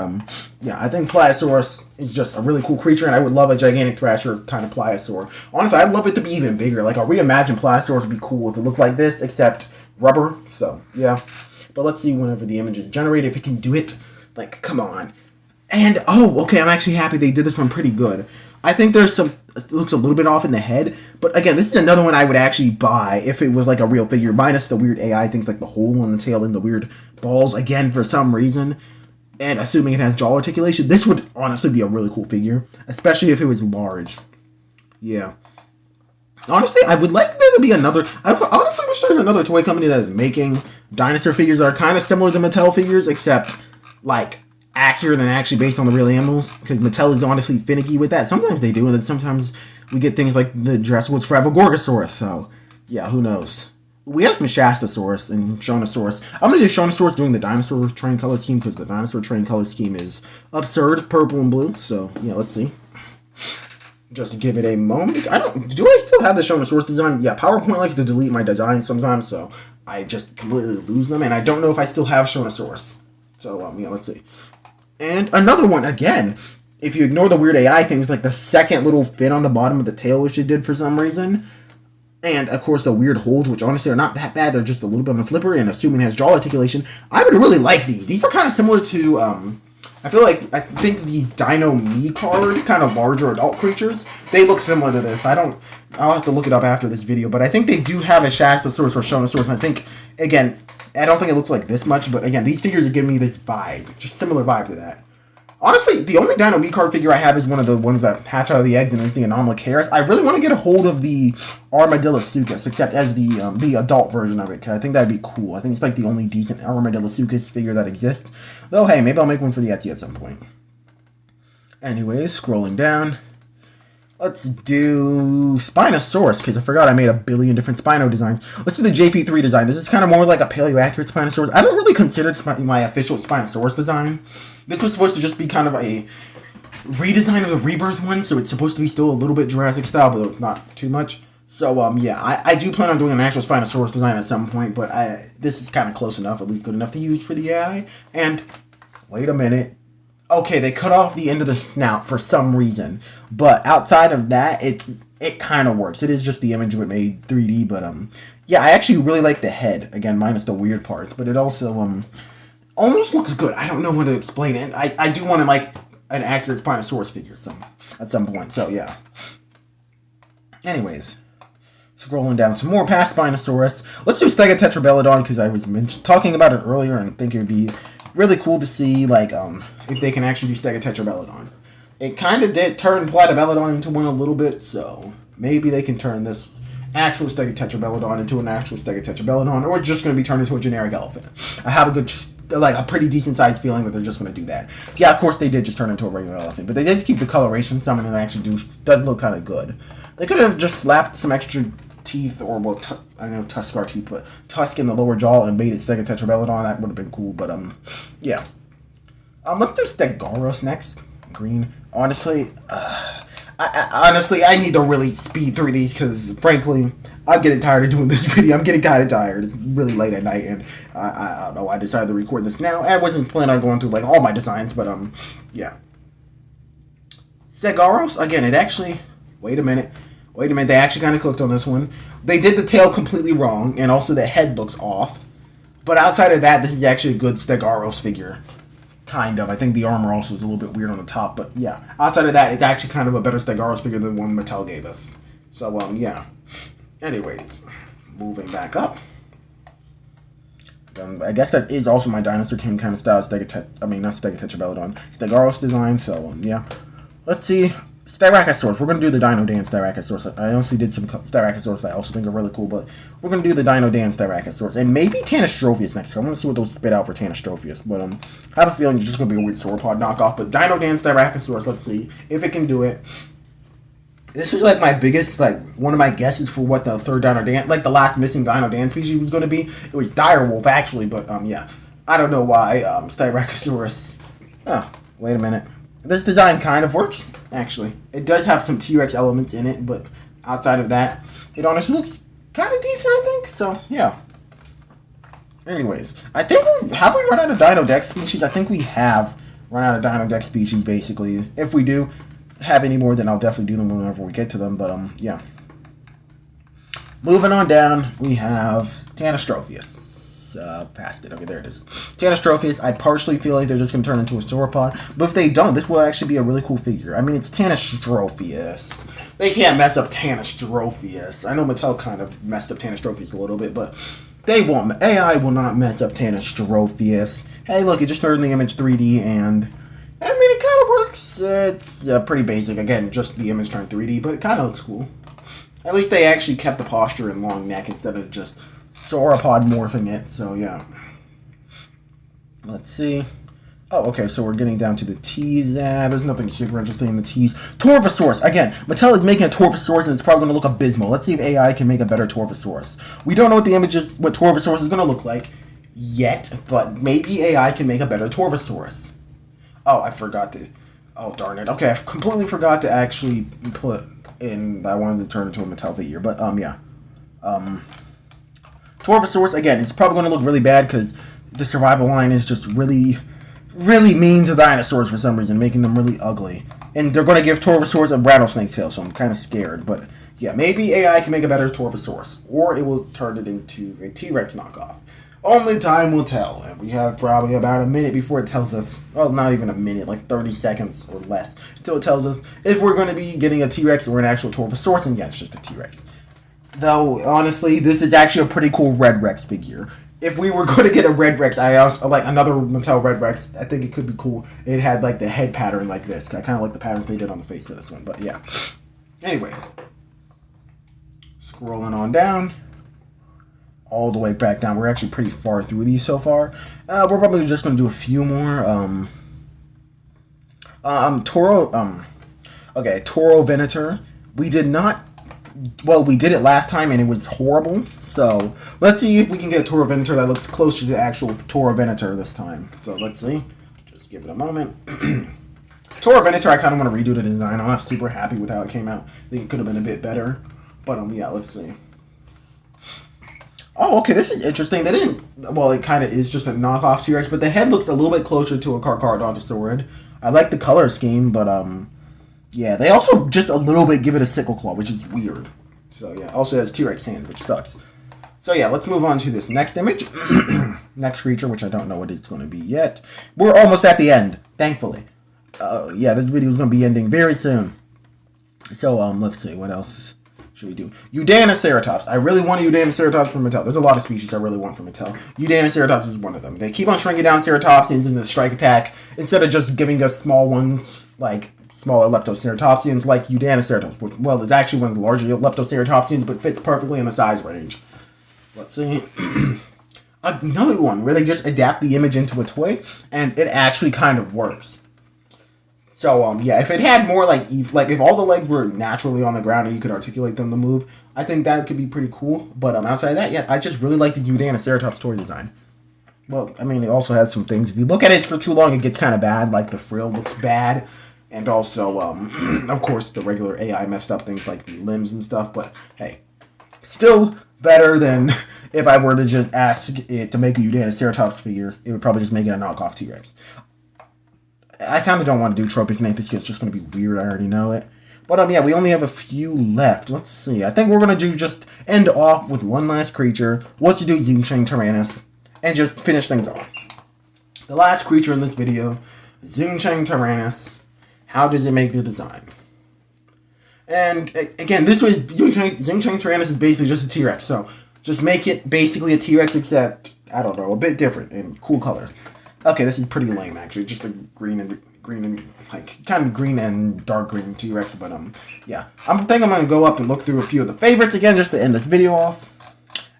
yeah, I think Pliosaurus is just a really cool creature, and I would love a gigantic thrasher kind of Pliosaur. Honestly, I'd love it to be even bigger. Like, a reimagined Pliosaurus would be cool if it looked like this, except rubber, so, yeah. But let's see whenever the image is generated, if it can do it. Like, come on. And, oh, okay, I'm actually happy they did this one pretty good. I think there's some, it looks a little bit off in the head, but again, this is another one I would actually buy if it was like a real figure, minus the weird AI things like the hole in the tail and the weird balls, again, for some reason. And assuming it has jaw articulation, this would honestly be a really cool figure, especially if it was large. Yeah. Honestly, I would like there to be another, I honestly wish there was another toy company that is making dinosaur figures that are kind of similar to Mattel figures, except, like, accurate and actually based on the real animals, because Mattel is honestly finicky with that. Sometimes they do, and then sometimes we get things like the Jurassic World's Forever Gorgosaurus, so yeah, who knows. We have Shastasaurus and Shonosaurus. I'm going to do Shonosaurus doing the dinosaur train color scheme, because the dinosaur train color scheme is absurd, purple and blue, so yeah, let's see. Just give it a moment. Do I still have the Shonosaurus design? Yeah, PowerPoint likes to delete my designs sometimes, so I just completely lose them, and I don't know if I still have Shonosaurus. So, yeah, let's see. And another one, again, if you ignore the weird AI things, like the second little fin on the bottom of the tail, which it did for some reason, and, of course, the weird holes, which honestly are not that bad, they're just a little bit on the flipper, and assuming it has jaw articulation, I would really like these. These are kind of similar to, I think the Dino Me card, kind of larger adult creatures, they look similar to this. I'll have to look it up after this video, but I think they do have a Shastasaurus or Shonosaurus, and I think, again, I don't think it looks like this much, but again, these figures are giving me this vibe. Just similar vibe to that. Honestly, the only Dino Me card figure I have is one of the ones that hatch out of the eggs and is the Anomalocaris. I really want to get a hold of the Armadillosuchus, except as the adult version of it, because I think that'd be cool. I think it's like the only decent Armadillosuchus figure that exists. Though, hey, maybe I'll make one for the Etsy at some point. Anyways, scrolling down. Let's do Spinosaurus, because I forgot I made a billion different Spino designs. Let's do the JP3 design. This is kind of more like a paleo-accurate Spinosaurus. I don't really consider it my official Spinosaurus design. This was supposed to just be kind of a redesign of the Rebirth one, so it's supposed to be still a little bit Jurassic style, but it's not too much. So, yeah, I do plan on doing an actual Spinosaurus design at some point, but this is kind of close enough, at least good enough to use for the AI. And, wait a minute. Okay, they cut off the end of the snout for some reason, but outside of that, it kind of works. It is just the image we made 3D, but yeah, I actually really like the head. Again, minus the weird parts, but it also almost looks good. I don't know how to explain it. I do want to like an accurate Spinosaurus figure at some point. So yeah. Anyways, scrolling down some more past Spinosaurus. Let's do Stegotetrabelodon because I was talking about it earlier and think it would be really cool to see, like, if they can actually do Stegotetrabelodon. It kind of did turn Platybelodon into one a little bit, so maybe they can turn this actual Stegotetrabelodon into an actual Stegotetrabelodon, or it's just going to be turned into a generic elephant. I have a pretty decent sized feeling that they're just going to do that. Yeah, of course they did just turn into a regular elephant, but they did keep the coloration some, and it actually does look kind of good. They could have just slapped some extra teeth, or, well, I know Tuskar teeth, but tusk in the lower jaw and made it Stegotetrabelodon. That would have been cool, but, yeah. Let's do Stegosaurus next. Green. Honestly, I need to really speed through these, because, frankly, I'm getting tired of doing this video. I'm getting kind of tired. It's really late at night, and I don't know, I decided to record this now. I wasn't planning on going through, like, all my designs, but, yeah. Stegosaurus, again, it actually, wait a minute, they actually kind of cooked on this one. They did the tail completely wrong, and also the head looks off. But outside of that, this is actually a good Stegosaurus figure. Kind of. I think the armor also is a little bit weird on the top, but yeah. Outside of that, it's actually kind of a better Stegosaurus figure than one Mattel gave us. So, yeah. Anyways, moving back up. I guess that is also my Dinosaur King kind of style. Not Stegotetrabelodon. Stegosaurus design, so, yeah. Let's see. Styracosaurus. We're going to do the Dino Dance Styracosaurus. I honestly did some Styracosaurus that I also think are really cool, but we're going to do the Dino Dance Styracosaurus. And maybe Tanystropheus next. I want to see what those spit out for Tanystropheus. But I have a feeling it's just going to be a weird sauropod knockoff. But Dino Dance Styracosaurus, let's see if it can do it. This is like my biggest, one of my guesses for what the third Dino Dance, the last missing Dino Dance species was going to be. It was Direwolf, actually, but, yeah. I don't know why, Styracosaurus. Oh, wait a minute. This design kind of works, actually. It does have some T-Rex elements in it, but outside of that, it honestly looks kind of decent, I think. So, yeah. Anyways, I think have we run out of DinoDex species? I think we have run out of DinoDex species, basically. If we do have any more, then I'll definitely do them whenever we get to them, but, yeah. Moving on down, we have Tanystropheus. Past it. Okay, there it is. Tanystropheus, I partially feel like they're just going to turn into a sauropod, but if they don't, this will actually be a really cool figure. I mean, it's Tanystropheus. They can't mess up Tanystropheus. I know Mattel kind of messed up Tanystropheus a little bit, but they won't. AI will not mess up Tanystropheus. Hey, look, it just turned the image 3D, and I mean, it kind of works. It's pretty basic. Again, just the image turned 3D, but it kind of looks cool. At least they actually kept the posture and long neck instead of just sauropod morphing it, so yeah. Let's see. Oh, okay, so we're getting down to the T's. There's nothing super interesting in the T's. Torvosaurus. Again, Mattel is making a Torvosaurus, and it's probably going to look abysmal. Let's see if AI can make a better Torvosaurus. We don't know what what Torvosaurus is going to look like yet, but maybe AI can make a better Torvosaurus. Oh, I forgot to... Oh, darn it. Okay, I completely forgot to actually put in... I wanted to turn it into a Mattel figure, but, yeah. Torvosaurus, again, it's probably going to look really bad because the survival line is just really, really mean to dinosaurs for some reason, making them really ugly. And they're going to give Torvosaurus a rattlesnake tail, so I'm kind of scared. But, yeah, maybe AI can make a better Torvosaurus, or it will turn it into a T-Rex knockoff. Only time will tell, and we have probably about a minute before it tells us, well, not even a minute, like 30 seconds or less, until it tells us if we're going to be getting a T-Rex or an actual Torvosaurus, and yeah, it's just a T-Rex. Though, honestly, this is actually a pretty cool Red Rex figure. If we were going to get a Red Rex, I also, like another Mattel Red Rex, I think it could be cool. It had, the head pattern like this. I kind of like the patterns they did on the face for this one, but yeah. Anyways. Scrolling on down. All the way back down. We're actually pretty far through these so far. We're probably just going to do a few more. Toro Venator. We did not... Well, we did it last time, and it was horrible. So, let's see if we can get a Toro Venator that looks closer to the actual Toro Venator this time. So, let's see. Just give it a moment. Toro Venator, I kind of want to redo the design. I'm not super happy with how it came out. I think it could have been a bit better. But, yeah, let's see. Oh, okay, this is interesting. They didn't... Well, it kind of is just a knockoff T-Rex, but the head looks a little bit closer to a Carcharodontosaurus. I like the color scheme, but, yeah, they also just a little bit give it a sickle claw, which is weird. So, yeah, also has T-Rex hands, which sucks. So, yeah, let's move on to this next image. Next creature, which I don't know what it's going to be yet. We're almost at the end, thankfully. Yeah, this video is going to be ending very soon. So, let's see, what else should we do? Udanoceratops. I really want a Udanoceratops from Mattel. There's a lot of species I really want from Mattel. Udanoceratops is one of them. They keep on shrinking down ceratopsians in the strike attack, instead of just giving us small ones, like... smaller leptoceratopsians like Udanoceratops, which, well, is actually one of the larger leptoceratopsians, but fits perfectly in the size range. Let's see. Another one where they just adapt the image into a toy, and it actually kind of works. So, yeah, if it had more, if all the legs were naturally on the ground and you could articulate them to move, I think that could be pretty cool. But outside of that, yeah, I just really like the Udanoceratops toy design. Well, I mean, it also has some things. If you look at it for too long, it gets kind of bad. Like, the frill looks bad. And also, of course, the regular AI messed up things like the limbs and stuff. But, hey, still better than if I were to just ask it to make a Udanoceratops figure. It would probably just make it a knockoff T-Rex. I kind of don't want to do Tropicnate. This is just going to be weird. I already know it. But, yeah, we only have a few left. Let's see. I think we're going to do just end off with one last creature. What to do, Zhongcheng Tyrannus. And just finish things off. The last creature in this video, Zhongcheng Tyrannus. How does it make the design? And again, this was Xingqiang Tyrannus is basically just a T-Rex, so just make it basically a T-Rex except, I don't know, a bit different and cool colors. Okay, this is pretty lame actually, just a green and like kind of green and dark green T-Rex, but yeah. I think I'm gonna go up and look through a few of the favorites again just to end this video off.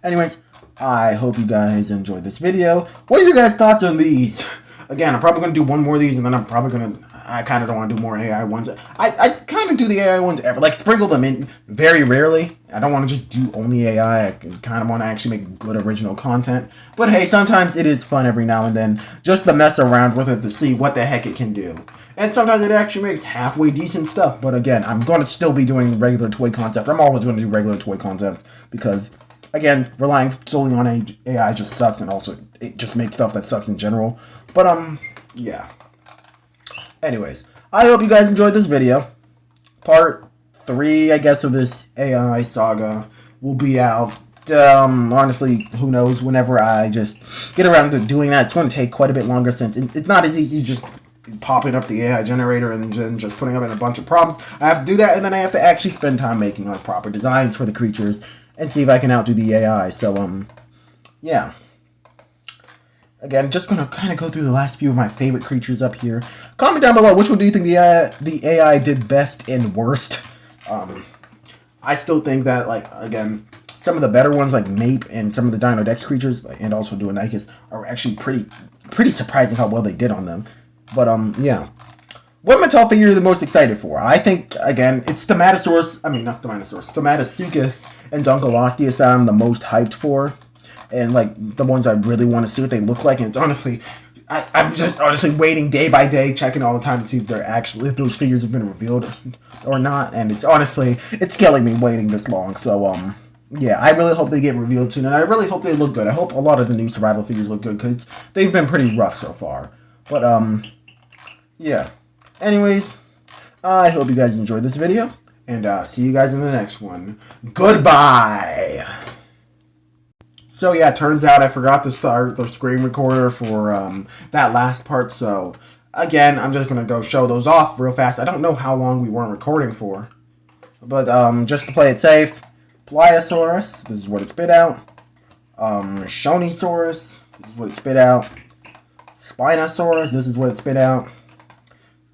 Anyways, I hope you guys enjoyed this video. What are your guys' thoughts on these? Again, I'm probably gonna do one more of these, and then I'm probably gonna. I kind of don't want to do more AI ones. I kind of do the AI ones ever, like sprinkle them in very rarely. I don't want to just do only AI. I kind of want to actually make good original content. But hey, sometimes it is fun every now and then just to mess around with it to see what the heck it can do. And sometimes it actually makes halfway decent stuff. But again, I'm going to still be doing regular toy concepts. I'm always going to do regular toy concepts because, again, relying solely on AI just sucks, and also it just makes stuff that sucks in general. But yeah. Anyways, I hope you guys enjoyed this video. Part 3, I guess, of this AI saga will be out. Honestly, who knows, whenever I just get around to doing that. It's going to take quite a bit longer since it's not as easy just popping up the AI generator and then just putting up in a bunch of prompts. I have to do that, and then I have to actually spend time making like proper designs for the creatures and see if I can outdo the AI. So, yeah. Again, just gonna kind of go through the last few of my favorite creatures up here. Comment down below which one do you think the AI did best and worst. I still think that, like, again, some of the better ones like Mape and some of the DinoDex creatures, like, and also DinoDex, are actually pretty surprising how well they did on them. But yeah. What metal figure are you the most excited for? I think, again, it's Stomatosaurus. I mean, not Stomatosaurus. Stomatosuchus and Dunkleosteus that I'm the most hyped for. And, like, the ones I really want to see what they look like. And it's honestly, I'm just honestly waiting day by day, checking all the time to see if they're actually, if those figures have been revealed or not. And it's honestly, it's killing me waiting this long. So, yeah, I really hope they get revealed soon. And I really hope they look good. I hope a lot of the new survival figures look good because they've been pretty rough so far. But, yeah. Anyways, I hope you guys enjoyed this video. And see you guys in the next one. Goodbye! So yeah, it turns out I forgot to start the screen recorder for that last part, so again, I'm just going to go show those off real fast. I don't know how long we weren't recording for, but just to play it safe, Pliosaurus, this is what it spit out, Shonisaurus, this is what it spit out, Spinosaurus, this is what it spit out,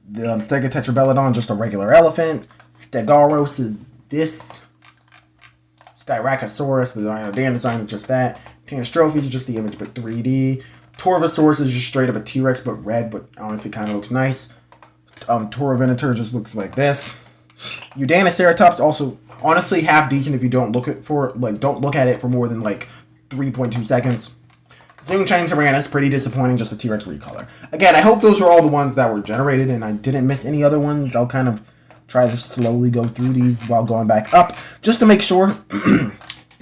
the Stegotetrabelodon, just a regular elephant, Stegosaurus is this, Styracosaurus, the Dan design is just that. Panastrophe is just the image but 3D. Torvosaurus is just straight up a T-Rex but red, but honestly kind of looks nice. Taurovenator just looks like this. Udanoceratops also honestly half decent if you don't look at it for more than like 3.2 seconds. Xingqiang Tyrannus, pretty disappointing, just a T-Rex recolor. Again, I hope those are all the ones that were generated and I didn't miss any other ones. I'll kind of try to slowly go through these while going back up, just to make sure,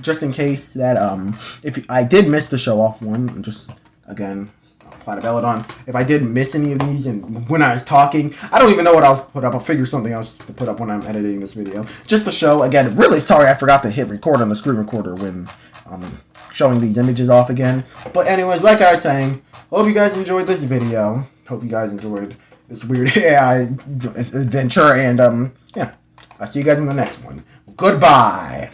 just in case that, if I did miss the show-off one, just, again, Platypelodon, if I did miss any of these, and when I was talking, I don't even know what I'll put up. I'll figure something else to put up when I'm editing this video. Just to show, again, really sorry I forgot to hit record on the screen recorder when, showing these images off again. But anyways, like I was saying, hope you guys enjoyed this video. Hope you guys enjoyed this weird AI adventure, and yeah, I'll see you guys in the next one. Goodbye!